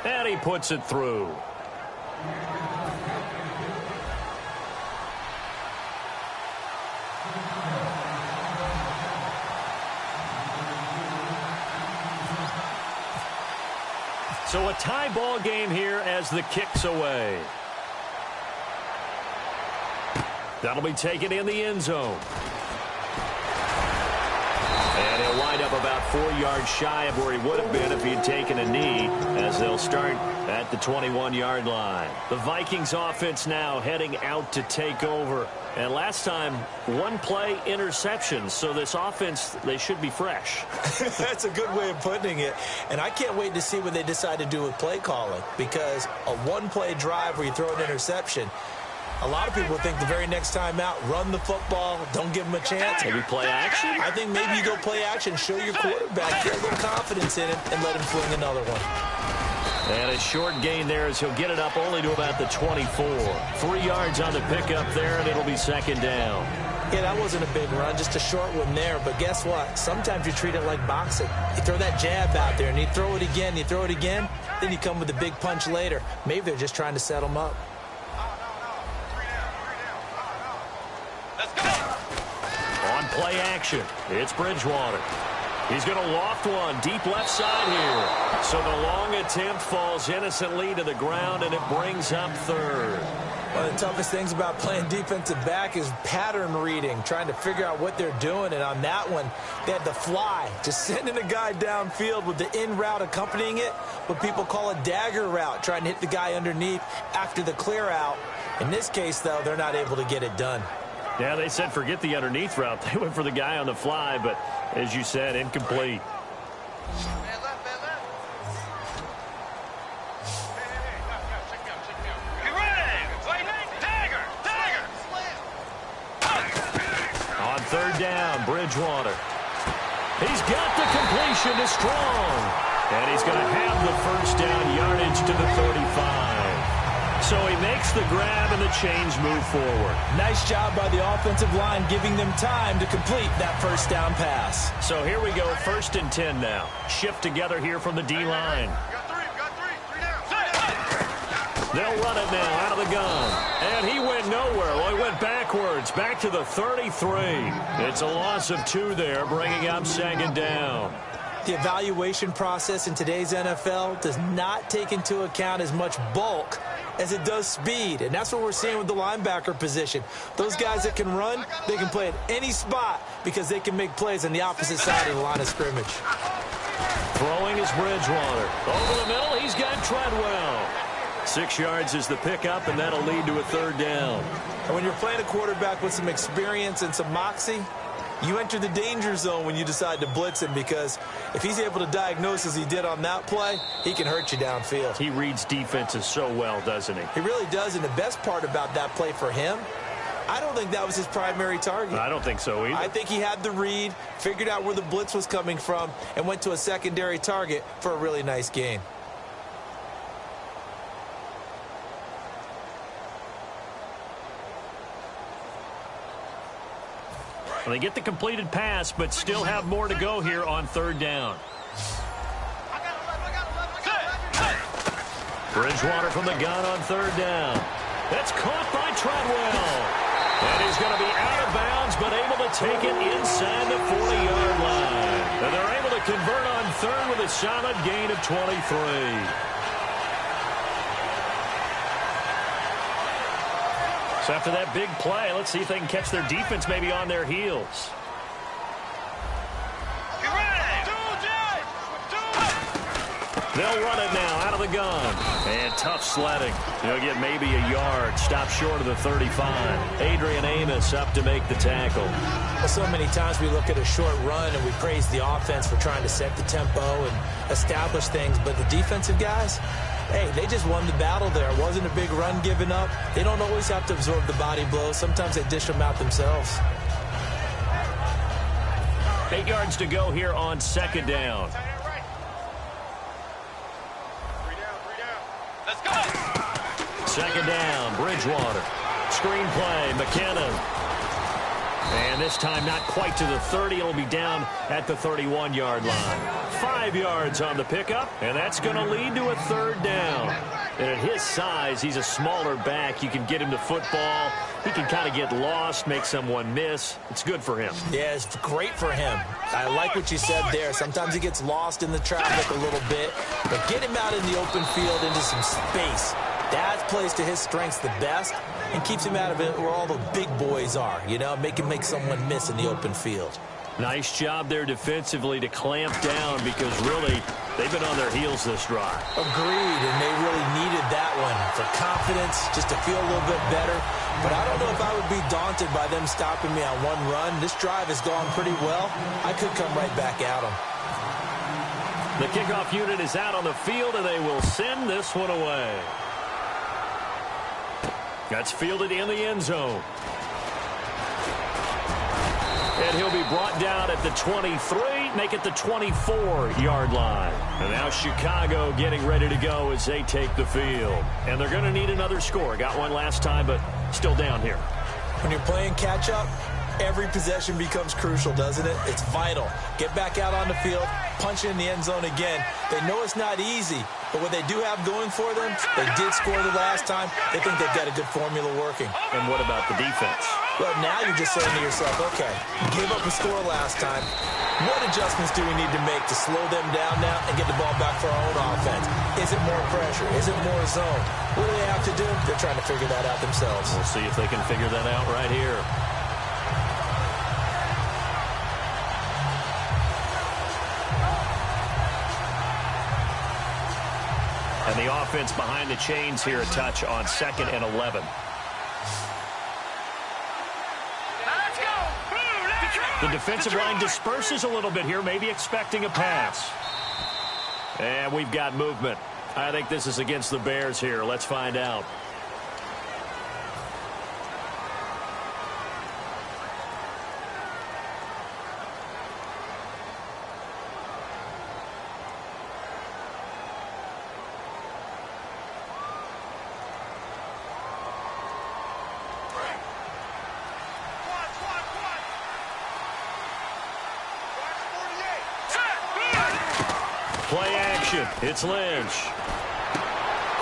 Speaker 2: And he puts it through. So a tie ball game here as the kick's away. That'll be taken in the end zone. And he'll wind up about 4 yards shy of where he would have been if he had taken a knee, as they'll start at the 21-yard line. The Vikings offense now heading out to take over. And last time, 1 play interception. So this offense, they should be fresh.
Speaker 3: That's a good way of putting it. And I can't wait to see what they decide to do with play calling, because a 1-play drive where you throw an interception, a lot of people think the very next time out, run the football, don't give them a chance.
Speaker 2: Maybe play action?
Speaker 3: I think maybe you go play action, show your quarterback, get a little confidence in him, and let him fling another one.
Speaker 2: And a short gain there as he'll get it up only to about the 24. 3 yards on the pickup there, and it'll be 2nd down.
Speaker 3: Yeah, that wasn't a big run, just a short one there. But guess what? Sometimes you treat it like boxing. You throw that jab out there, and you throw it again, then you come with a big punch later. Maybe they're just trying to set him up.
Speaker 2: On play action, it's Bridgewater. He's going to loft one deep left side here. So the long attempt falls innocently to the ground, and it brings up 3rd.
Speaker 3: One of the toughest things about playing defensive back is pattern reading, trying to figure out what they're doing. And on that one, they had the fly, just sending a guy downfield with the in route accompanying it, what people call a dagger route, trying to hit the guy underneath after the clear out. In this case, though, they're not able to get it done.
Speaker 2: Yeah, they said forget the underneath route. They went for the guy on the fly, but as you said, incomplete. Third down, Bridgewater. He's got the completion to Strong. And he's going to have the first down yardage to the 35. So he makes the grab and the chains move forward.
Speaker 3: Nice job by the offensive line giving them time to complete that first down pass.
Speaker 2: So here we go, 1st and 10 now. Shift together here from the D-line. They'll run it now out of the gun. And he went nowhere. Well, he went backwards, back to the 33. It's a loss of 2 there, bringing up 2nd down.
Speaker 3: The evaluation process in today's NFL does not take into account as much bulk as it does speed. And that's what we're seeing with the linebacker position. Those guys that can run, they can play at any spot because they can make plays on the opposite side of the line of scrimmage.
Speaker 2: Throwing is Bridgewater. Over the middle, he's got Treadwell. 6 yards is the pickup, and that'll lead to a 3rd down.
Speaker 3: And when you're playing a quarterback with some experience and some moxie, you enter the danger zone when you decide to blitz him, because if he's able to diagnose as he did on that play, he can hurt you downfield.
Speaker 2: He reads defenses so well, doesn't he?
Speaker 3: He really does, and the best part about that play for him, I don't think that was his primary target.
Speaker 2: I don't think so either.
Speaker 3: I think he had the read, figured out where the blitz was coming from, and went to a secondary target for a really nice gain.
Speaker 2: Well, they get the completed pass, but still have more to go here on 3rd down. Bridgewater from the gun on 3rd down. That's caught by Treadwell. And he's going to be out of bounds, but able to take it inside the 40-yard line. And they're able to convert on 3rd with a solid gain of 23. So after that big play, let's see if they can catch their defense maybe on their heels. They'll run it now out of the gun. And tough sledding. He'll get maybe a yard. Stop short of the 35. Adrian Amos up to make the tackle.
Speaker 3: Well, so many times we look at a short run and we praise the offense for trying to set the tempo and establish things. But the defensive guys, hey, they just won the battle there. It wasn't a big run given up. They don't always have to absorb the body blows. Sometimes they dish them out themselves.
Speaker 2: 8 yards to go here on 2nd down.
Speaker 4: Let's go.
Speaker 2: 2nd down, Bridgewater. Screen play, McKinnon. And this time not quite to the 30. It'll be down at the 31-yard line. 5 yards on the pickup, and that's going to lead to a 3rd down. And at his size, he's a smaller back. You can get him to football. He can kind of get lost, make someone miss. It's good for him.
Speaker 3: Yeah, it's great for him. I like what you said there. Sometimes he gets lost in the traffic a little bit, but get him out in the open field into some space. That plays to his strengths the best and keeps him out of it where all the big boys are, you know, make someone miss in the open field.
Speaker 2: Nice job there defensively to clamp down, because really they've been on their heels this drive.
Speaker 3: Agreed, and they really needed that one for confidence, just to feel a little bit better. But I don't know if I would be daunted by them stopping me on one run. This drive has gone pretty well. I could come right back at them.
Speaker 2: The kickoff unit is out on the field, and they will send this one away. That's fielded in the end zone. And he'll be brought down at the 23, make it the 24-yard line. And now Chicago getting ready to go as they take the field. And they're going to need another score. Got one last time, but still down here.
Speaker 3: When you're playing catch-up, every possession becomes crucial, doesn't it? It's vital. Get back out on the field, punch it in the end zone again. They know it's not easy, but what they do have going for them, they did score the last time. They think they've got a good formula working.
Speaker 2: And what about the defense?
Speaker 3: Well, now you're just saying to yourself, okay, you gave up a score last time. What adjustments do we need to make to slow them down now and get the ball back for our own offense? Is it more pressure? Is it more zone? What do they have to do? They're trying to figure that out themselves.
Speaker 2: We'll see if they can figure that out right here. And the offense behind the chains here a touch on 2nd and 11. The defensive line disperses a little bit here, maybe expecting a pass. And we've got movement. I think this is against the Bears here. Let's find out. Play action. It's Lynch.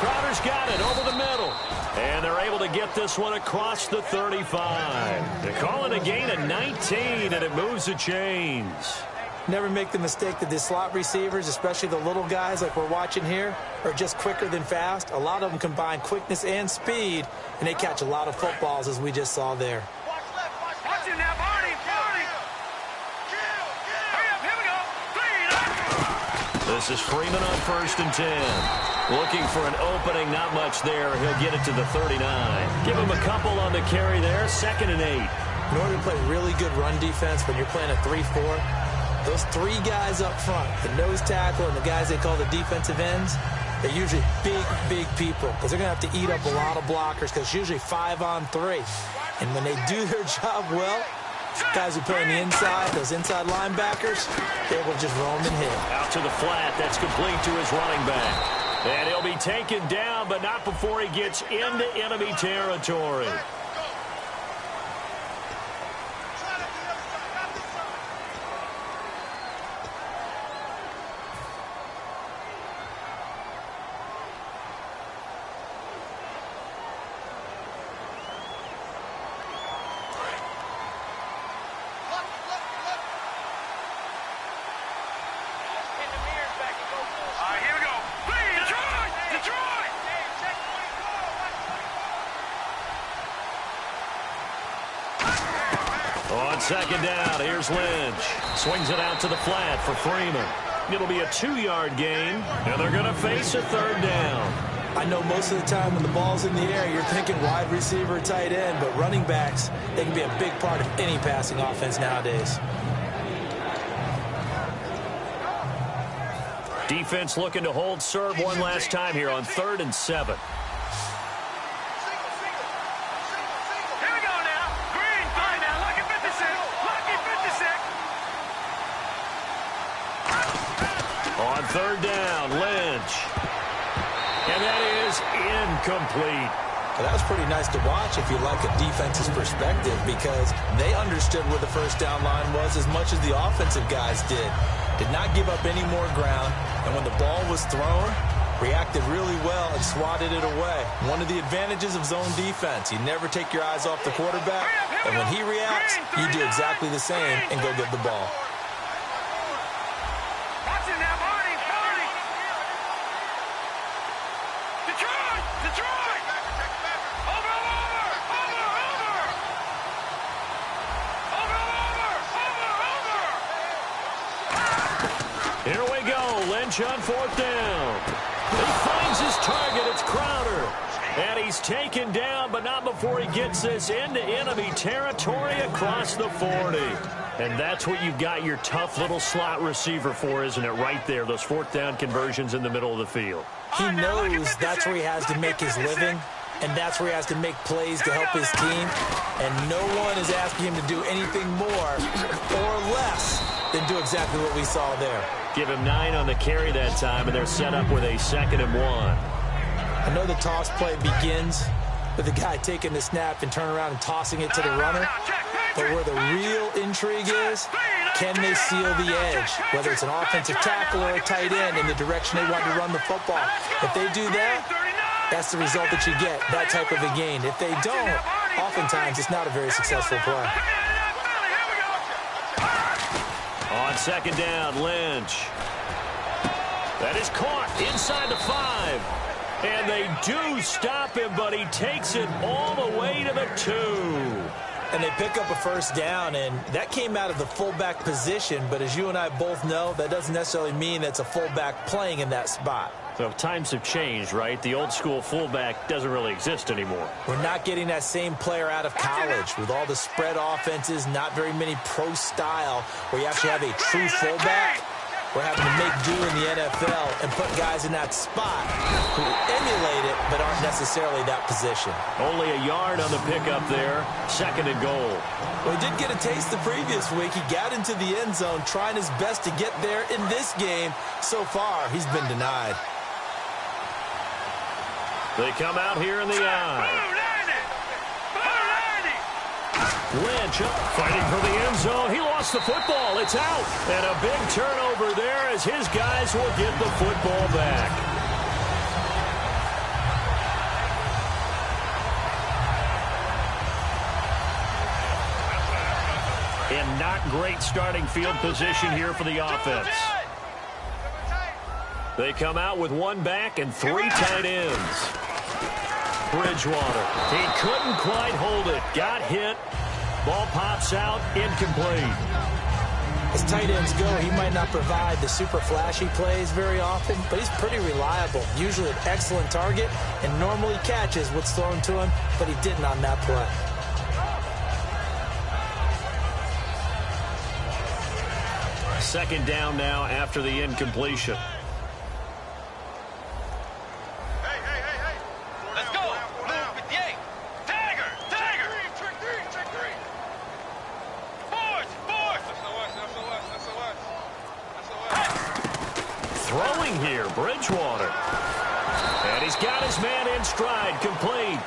Speaker 2: Crowder's got it over the middle. And they're able to get this one across the 35. They call it a gain of 19, and it moves the chains.
Speaker 3: Never make the mistake that the slot receivers, especially the little guys like we're watching here, are just quicker than fast. A lot of them combine quickness and speed, and they catch a lot of footballs, as we just saw there.
Speaker 4: Watch it now, Barney. Hurry up, here we go.
Speaker 2: This is Freeman on 1st and 10. Looking for an opening, not much there. He'll get it to the 39. Give him a couple on the carry there, 2nd and 8.
Speaker 3: In order to play really good run defense when you're playing a 3-4, those 3 guys up front, the nose tackle and the guys they call the defensive ends, they're usually big people because they're going to have to eat up a lot of blockers because it's usually 5-on-3. And when they do their job well, guys who play on the inside, those inside linebackers, they will just roam and hit.
Speaker 2: Out to the flat. That's complete to his running back. And he'll be taken down, but not before he gets into enemy territory. On 2nd down, here's Lynch. Swings it out to the flat for Freeman. It'll be a 2-yard gain, and they're going to face a 3rd down.
Speaker 3: I know most of the time when the ball's in the air, you're thinking wide receiver, tight end, but running backs, they can be a big part of any passing offense nowadays.
Speaker 2: Defense looking to hold serve one last time here on 3rd and 7. On 3rd down, Lynch. And that is incomplete.
Speaker 3: Well, that was pretty nice to watch if you like a defense's perspective because they understood where the first down line was as much as the offensive guys did. Did not give up any more ground, and when the ball was thrown, reacted really well and swatted it away. One of the advantages of zone defense, you never take your eyes off the quarterback, and when he reacts, you do exactly the same and go get the ball.
Speaker 2: Here we go. Lynch on 4th down. He finds his target. It's Crowder. And he's taken down, but not before he gets this into enemy territory across the 40. And that's what you've got your tough little slot receiver for, isn't it? Right there, those 4th down conversions in the middle of the field.
Speaker 3: He knows that's where he has to make his living, and that's where he has to make plays to help his team. And no one is asking him to do anything more or less than do exactly what we saw there.
Speaker 2: Give him 9 on the carry that time, and they're set up with a 2nd and 1.
Speaker 3: I know the toss play begins with the guy taking the snap and turning around and tossing it to the runner. But where the real intrigue is, can they seal the edge? Whether it's an offensive tackle or a tight end in the direction they want to run the football. If they do that, that's the result that you get, that type of a gain. If they don't, oftentimes it's not a very successful play.
Speaker 2: On second down, Lynch. That is caught inside the 5. And they do stop him, but he takes it all the way to the 2.
Speaker 3: And they pick up a first down, and that came out of the fullback position. But as you and I both know, that doesn't necessarily mean that's a fullback playing in that spot.
Speaker 2: So times have changed, right? The old school fullback doesn't really exist anymore.
Speaker 3: We're not getting that same player out of college. With all the spread offenses, not very many pro style where you actually have a true fullback. We're having to make do in the NFL and put guys in that spot who emulate it but aren't necessarily that position.
Speaker 2: Only a yard on the pickup there. Second and goal.
Speaker 3: Well, he did get a taste the previous week. He got into the end zone trying his best to get there in this game. So far, he's been denied.
Speaker 2: They come out here in the eye. Lynch up, fighting for the end zone. He lost the football. It's out. And a big turnover there as his guys will get the football back. And not great starting field position here for the offense. They come out with one back and 3 tight ends. Bridgewater. He couldn't quite hold it. Got hit. Ball pops out, incomplete.
Speaker 3: As tight ends go, he might not provide the super flashy plays very often, but he's pretty reliable. Usually an excellent target and normally catches what's thrown to him, but he didn't on that play.
Speaker 2: Second down now after the incompletion. Throwing here, Bridgewater. And he's got his man in stride, complete.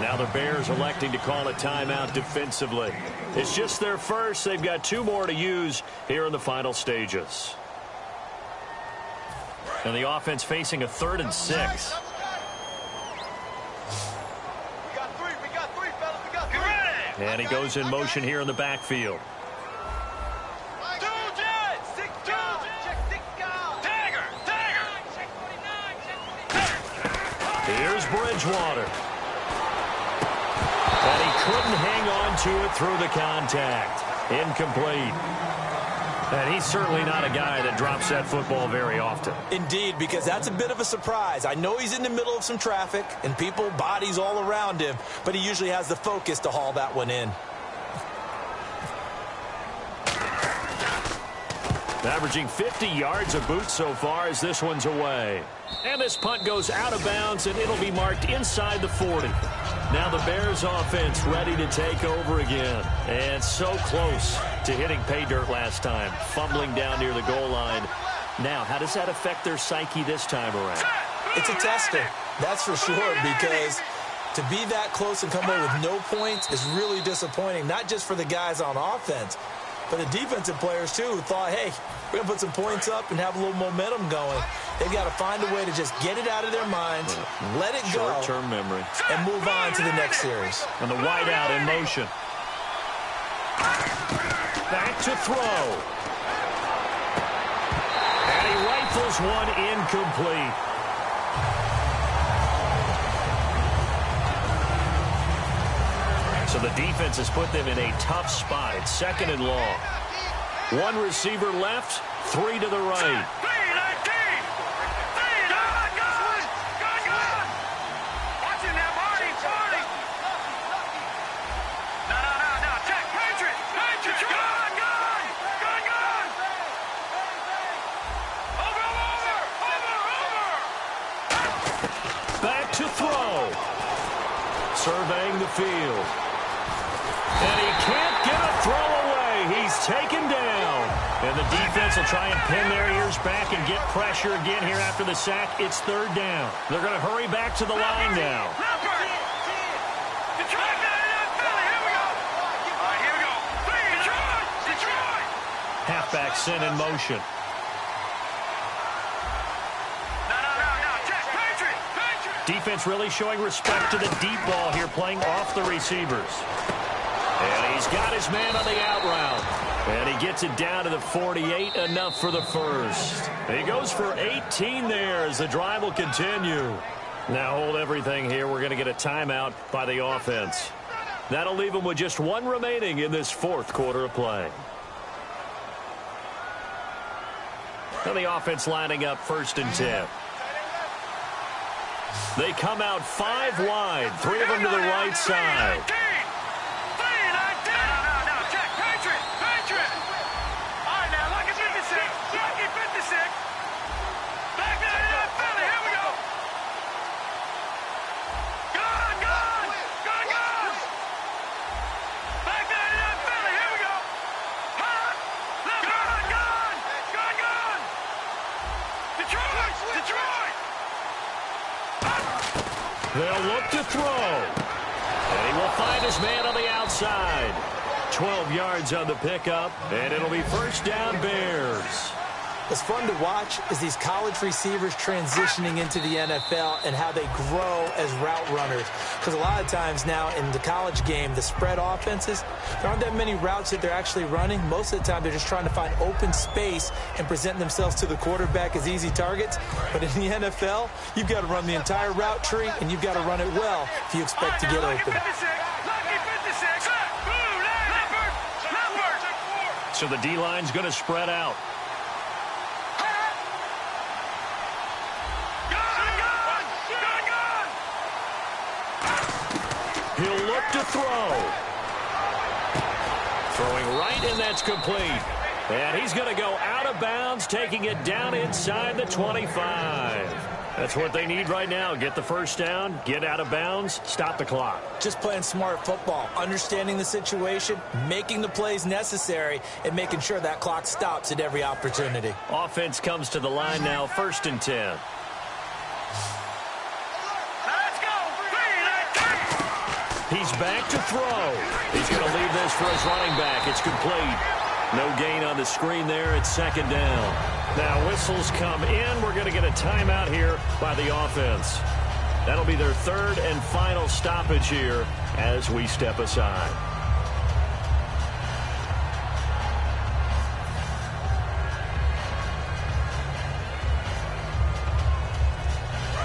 Speaker 2: Now the Bears electing to call a timeout defensively. It's just their first. They've got 2 more to use here in the final stages. And the offense facing a 3rd and 6.
Speaker 4: We got three, fellas. We got 3.
Speaker 2: And he goes in motion here in the backfield. Here's Bridgewater. And he couldn't hang on to it through the contact. Incomplete. And he's certainly not a guy that drops that football very often.
Speaker 3: Indeed, because that's a bit of a surprise. I know he's in the middle of some traffic and people, bodies all around him, but he usually has the focus to haul that one in.
Speaker 2: Averaging 50 yards a boot so far as this one's away. And this punt goes out of bounds, and it'll be marked inside the 40. Now the Bears offense ready to take over again. And so close to hitting pay dirt last time, fumbling down near the goal line. Now, how does that affect their psyche this time around?
Speaker 3: It's a tester, that's for sure, because to be that close and come away with no points is really disappointing, not just for the guys on offense, but the defensive players, too, who thought, hey, we're going to put some points up and have a little momentum going. They've got to find a way to just get it out of their minds, let it go,
Speaker 2: short-term memory,
Speaker 3: and move on to the next series.
Speaker 2: And the wideout in motion. Back to throw. And he rifles one incomplete. So the defense has put them in a tough spot. It's 2nd and long. 1 receiver left, 3 to the right. Back to throw. Surveying the field. And he can't get a throw away. He's taken down. And the defense will try and pin their ears back and get pressure again here after the sack. It's 3rd down. They're going to hurry back to the line now. Halfback sent in motion. Defense really showing respect to the deep ball here, playing off the receivers. And he's got his man on the out route. And he gets it down to the 48, enough for the first. He goes for 18 there as the drive will continue. Now hold everything here. We're going to get a timeout by the offense. That'll leave them with just one remaining in this fourth quarter of play. And the offense lining up 1st and 10. They come out 5 wide, 3 of them to the right side. They'll look to throw. And he will find his man on the outside. 12 yards on the pickup, and it'll be 1st down Bears.
Speaker 3: What's fun to watch is these college receivers transitioning into the NFL and how they grow as route runners. Because a lot of times now in the college game, the spread offenses, there aren't that many routes that they're actually running. Most of the time, they're just trying to find open space and present themselves to the quarterback as easy targets. But in the NFL, you've got to run the entire route tree, and you've got to run it well if you expect to get open.
Speaker 2: So the D-line's going to spread out. He'll look to throw. Throwing right, and that's complete. And he's going to go out of bounds, taking it down inside the 25. That's what they need right now. Get the 1st down, get out of bounds, stop the clock.
Speaker 3: Just playing smart football, understanding the situation, making the plays necessary, and making sure that clock stops at every opportunity.
Speaker 2: Offense comes to the line now, 1st and 10. He's back to throw. He's going to leave this for his running back. It's complete. No gain on the screen there. It's 2nd down. Now whistles come in. We're going to get a timeout here by the offense. That'll be their 3rd and final stoppage here as we step aside.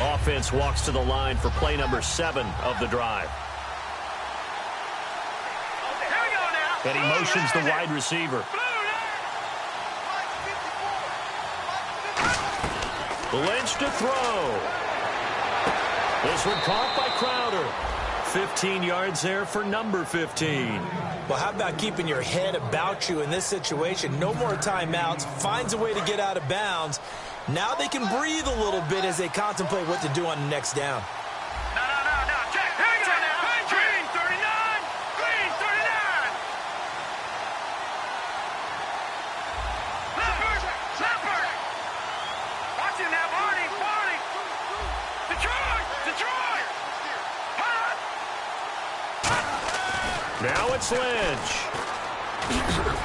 Speaker 2: Offense walks to the line for play number 7 of the drive. And he motions the wide receiver. Lynch to throw. This one caught by Crowder. 15 yards there for number 15.
Speaker 3: Well, how about keeping your head about you in this situation? No more timeouts. Finds a way to get out of bounds. Now they can breathe a little bit as they contemplate what to do on the next down.
Speaker 2: Now it's Lynch.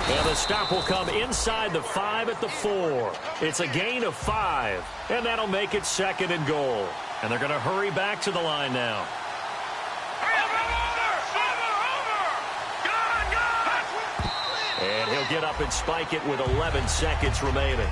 Speaker 2: And the stop will come inside the 5 at the 4. It's a gain of 5, and that'll make it 2nd and goal. And they're going to hurry back to the line now. And he'll get up and spike it with 11 seconds remaining.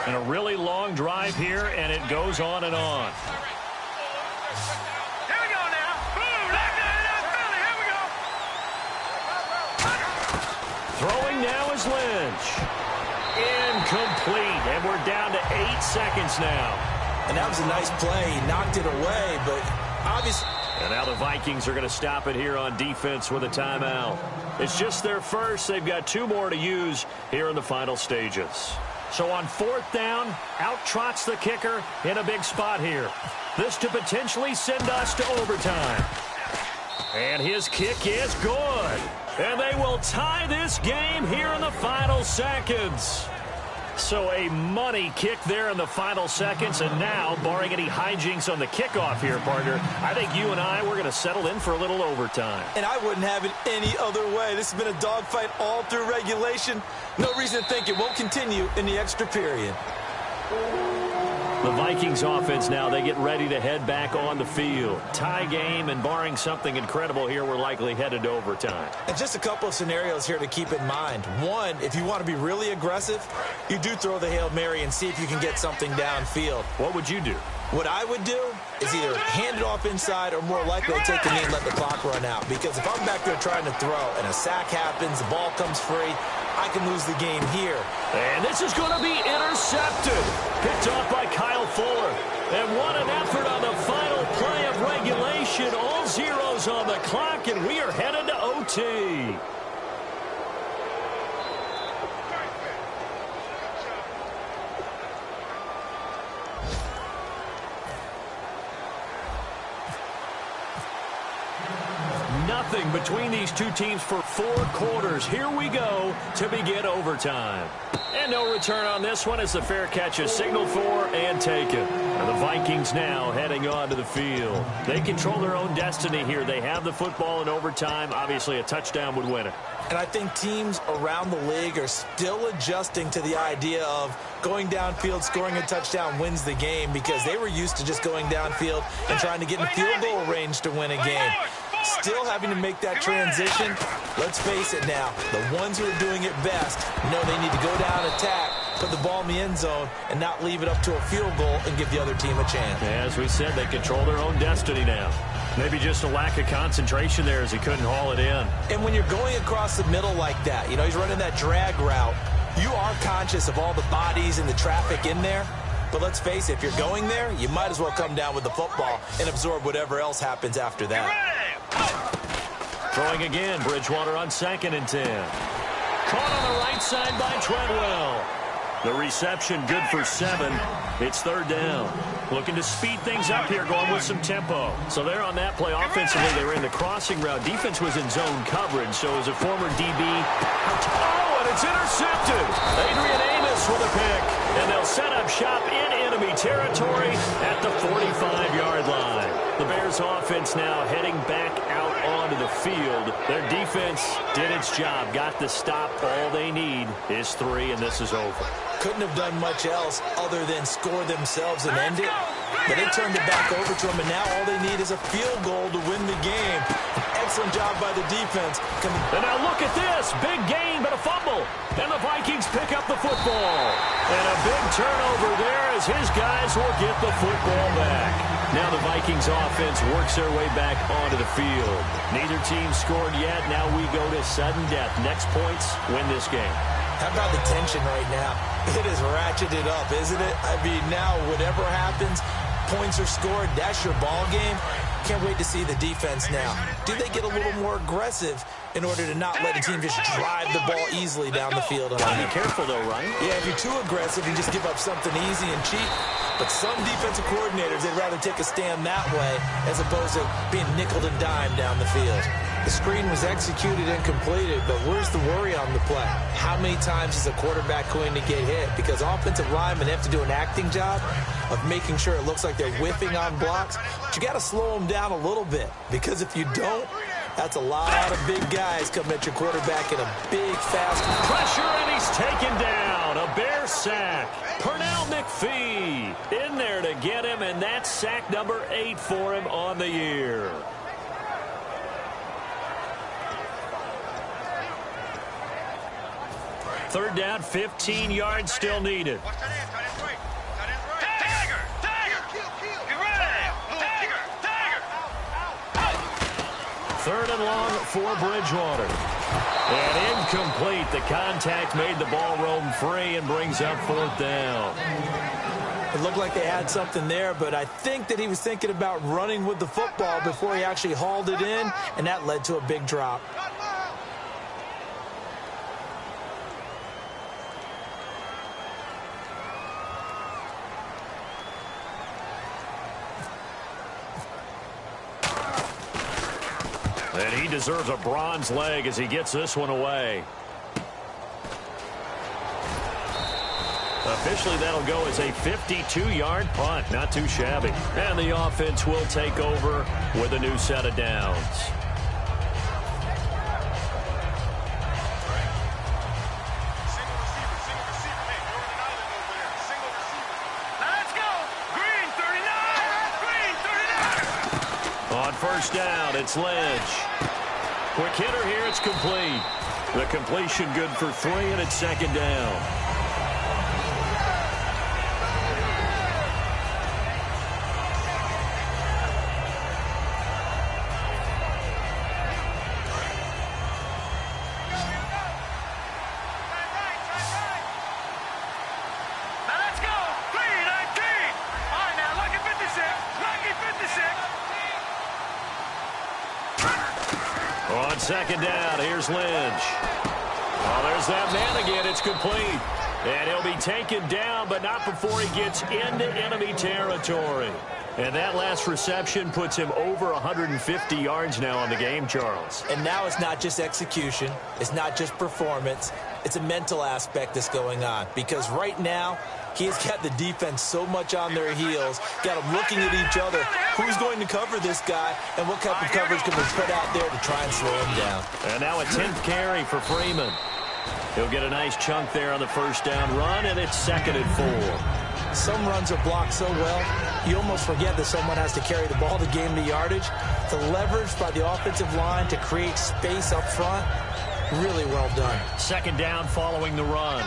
Speaker 2: And a really long drive here, and it goes on and on.
Speaker 4: Here we go now. Boom, Philly, here we go.
Speaker 2: Throwing now is Lynch. Incomplete, and we're down to 8 seconds now.
Speaker 3: And that was a nice play. He knocked it away, but obviously...
Speaker 2: And now the Vikings are going to stop it here on defense with a timeout. It's just their first. They've got 2 more to use here in the final stages. So on 4th down, out trots the kicker in a big spot here. This to potentially send us to overtime. And his kick is good. And they will tie this game here in the final seconds. So a money kick there in the final seconds, and now, barring any hijinks on the kickoff here, partner, I think you and we're going to settle in for a little overtime.
Speaker 3: And I wouldn't have it any other way. This has been a dogfight all through regulation. No reason to think it won't continue in the extra period.
Speaker 2: The Vikings offense now, they get ready to head back on the field. Tie game, and barring something incredible here, we're likely headed to overtime.
Speaker 3: And just a couple of scenarios here to keep in mind. One, if you want to be really aggressive, you do throw the Hail Mary and see if you can get something downfield.
Speaker 2: What would you do?
Speaker 3: What I would do is either hand it off inside or more likely take the knee and let the clock run out. Because if I'm back there trying to throw and a sack happens, the ball comes free, I can lose the game here.
Speaker 2: And this is going to be intercepted. Picked off by Kyle Fuller. And what an effort on the final play of regulation. All zeros on the clock, and we are headed to OT. Nothing between these two teams for 4 quarters. Here we go to begin overtime. And no return on this one as the fair catch is signaled for and taken. And the Vikings now heading onto the field. They control their own destiny here. They have the football in overtime. Obviously, a touchdown would win it.
Speaker 3: And I think teams around the league are still adjusting to the idea of going downfield, scoring a touchdown wins the game, because they were used to just going downfield and trying to get in field goal range to win a game. Still having to make that transition. Let's face it now, the ones who are doing it best know they need to go down, attack, put the ball in the end zone, and not leave it up to a field goal and give the other team a chance.
Speaker 2: As we said, they control their own destiny now. Maybe just a lack of concentration there as he couldn't haul it in.
Speaker 3: And when you're going across the middle like that, you know, he's running that drag route, you are conscious of all the bodies and the traffic in there. But let's face it, if you're going there, you might as well come down with the football and absorb whatever else happens after that.
Speaker 2: Throwing again, Bridgewater on 2nd and 10. Caught on the right side by Treadwell. The reception good for 7. It's 3rd down. Looking to speed things up here, going with some tempo. So they're on that play offensively. They were in the crossing route. Defense was in zone coverage. So as a former DB, oh, and it's intercepted. Adrian Amos with a pick. And they'll set up shop in enemy territory at the 45-yard line. The Bears offense now heading back out onto the field. Their defense did its job, got the stop. All they need is 3, and this is over.
Speaker 3: Couldn't have done much else other than score themselves and end it. But they turned it back over to them, and now all they need is a field goal to win the game. Excellent job by the defense.
Speaker 2: And now look at this. Big gain, but a fumble. And the Vikings pick up the football. And a big turnover there as his guys will get the football back. Now the Vikings offense works their way back onto the field. Neither team scored yet. Now we go to sudden death. Next points win this game.
Speaker 3: How about the tension right now? It is ratcheted up, isn't it? I mean, now whatever happens, points are scored. That's your ball game. Can't wait to see the defense now. Do they get a little more aggressive in order to not let a team just drive the ball easily down the field?
Speaker 2: Be careful, though, right?
Speaker 3: Yeah, if you're too aggressive, you just give up something easy and cheap. But some defensive coordinators, they'd rather take a stand that way as opposed to being nickeled and dimed down the field. The screen was executed and completed, but where's the worry on the play? How many times is a quarterback going to get hit? Because offensive linemen have to do an acting job of making sure it looks like they're whiffing on blocks. But you got to slow them down a little bit, because if you don't, that's a lot of big guys coming at your quarterback in a big, fast...
Speaker 2: Pressure, and he's taken down. A Bear sack. Pernell McPhee in there to get him, and that's sack number 8 for him on the year. Third down, 15 yards still needed. Third and long for Bridgewater. And incomplete. The contact made the ball roam free and brings up 4th down.
Speaker 3: It looked like they had something there, but I think that he was thinking about running with the football before he actually hauled it in, and that led to a big drop.
Speaker 2: And he deserves a bronze leg as he gets this one away. Officially, that'll go as a 52-yard punt. Not too shabby. And the offense will take over with a new set of downs. On first down, it's Lynch. Quick hitter here, it's complete. The completion good for 3, and it's second down. On second down, here's Lynch. Oh, there's that man again. It's complete. And he'll be taken down, but not before he gets into enemy territory. And that last reception puts him over 150 yards now on the game, Charles.
Speaker 3: And now it's not just execution. It's not just performance. It's a mental aspect that's going on. Because right now, he's got the defense so much on their heels, got them looking at each other. Who's going to cover this guy, and what type of coverage can we put out there to try and slow him down?
Speaker 2: And now a 10th carry for Freeman. He'll get a nice chunk there on the first down run, and it's 2nd and 4.
Speaker 3: Some runs are blocked so well, you almost forget that someone has to carry the ball to gain the yardage. The leverage by the offensive line to create space up front, really well done.
Speaker 2: Second down following the run.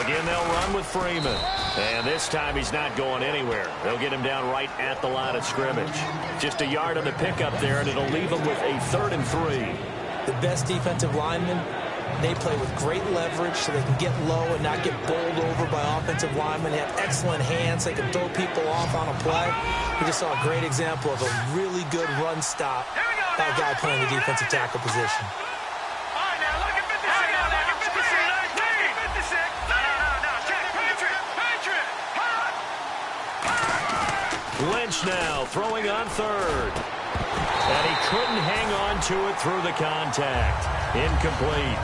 Speaker 2: Again, they'll run with Freeman. And this time he's not going anywhere. They'll get him down right at the line of scrimmage. Just a yard on the pickup there, and it'll leave him with a 3rd and 3.
Speaker 3: The best defensive linemen, they play with great leverage so they can get low and not get bowled over by offensive linemen. They have excellent hands. They can throw people off on a play. We just saw a great example of a really good run stop. That guy playing the defensive tackle position.
Speaker 2: Lynch now throwing on 3rd. And he couldn't hang on to it through the contact. Incomplete.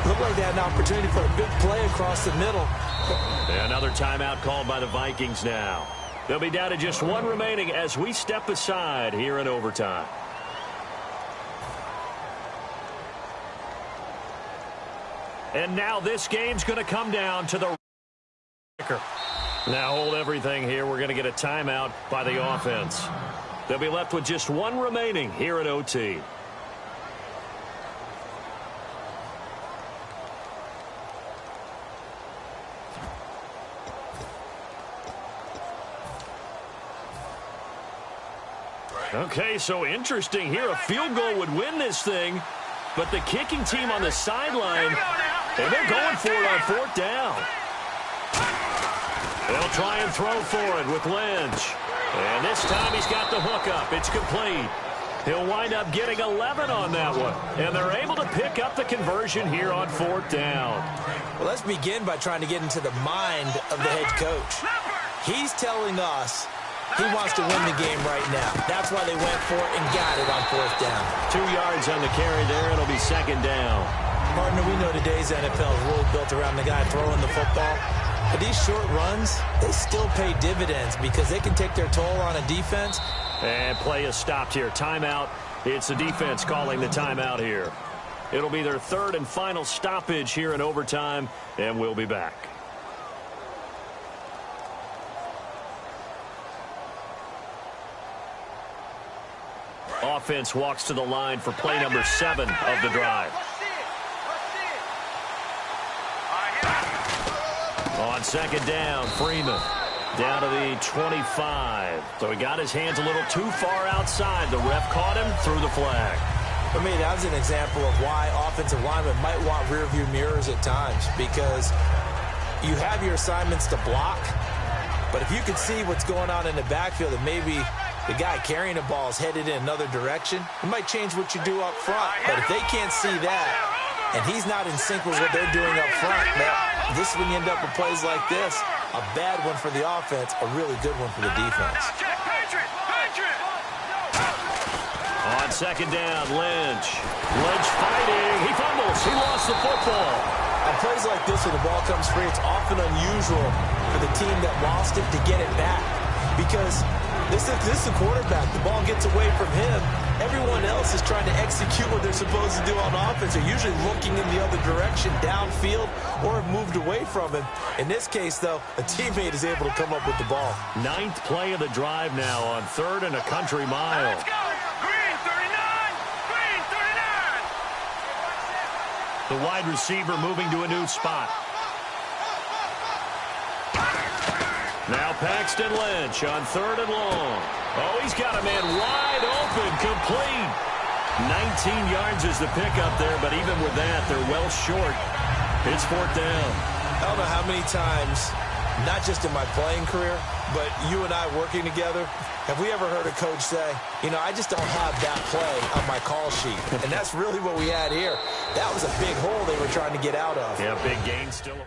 Speaker 3: Looked like they had an opportunity for a big play across the middle.
Speaker 2: Another timeout called by the Vikings now. They'll be down to just 1 remaining as we step aside here in overtime. And now this game's going to come down to the kicker. Now hold everything here. We're going to get a timeout by the offense. They'll be left with just 1 remaining here at OT. Okay, so interesting here. A field goal would win this thing, but the kicking team on the sideline, and they're going for it on 4th down. They'll try and throw for it with Lynch. And this time he's got the hook up. It's complete. He'll wind up getting 11 on that one. And they're able to pick up the conversion here on 4th down.
Speaker 3: Well, let's begin by trying to get into the mind of the head coach. He's telling us he wants to win the game right now. That's why they went for it and got it on 4th down.
Speaker 2: 2 yards on the carry there. It'll be 2nd down.
Speaker 3: Partner, we know today's NFL is really built around the guy throwing the football. But these short runs, they still pay dividends because they can take their toll on a defense.
Speaker 2: And play is stopped here. Timeout. It's the defense calling the timeout here. It'll be their 3rd and final stoppage here in overtime, and we'll be back. Offense walks to the line for play number 7 of the drive. On 2nd down, Freeman down to the 25. So he got his hands a little too far outside. The ref caught him, threw the flag.
Speaker 3: For me, that was an example of why offensive linemen might want rearview mirrors at times, because you have your assignments to block, but if you could see what's going on in the backfield and maybe the guy carrying the ball is headed in another direction, it might change what you do up front. But if they can't see that, and he's not in sync with what they're doing up front. Now, this is when you end up with plays like this. A bad one for the offense, a really good one for the defense.
Speaker 2: On second down, Lynch. Lynch fighting. He fumbles. He lost the football.
Speaker 3: On plays like this where the ball comes free, it's often unusual for the team that lost it to get it back. Because this is the quarterback. The ball gets away from him. Everyone else is trying to execute what they're supposed to do on offense. They're usually looking in the other direction, downfield, or have moved away from him. In this case, though, a teammate is able to come up with the ball.
Speaker 2: 9th play of the drive now on 3rd and a country mile.
Speaker 4: Let's go! Green 39! Green 39!
Speaker 2: The wide receiver moving to a new spot. Now Paxton Lynch on 3rd and long. Oh, he's got a man wide open, complete. 19 yards is the pickup there, but even with that, they're well short. It's 4th down.
Speaker 3: I don't know how many times, not just in my playing career, but you and I working together, have we ever heard a coach say, you know, I just don't have that play on my call sheet. And that's really what we had here. That was a big hole they were trying to get out of.
Speaker 2: Yeah, big gain still.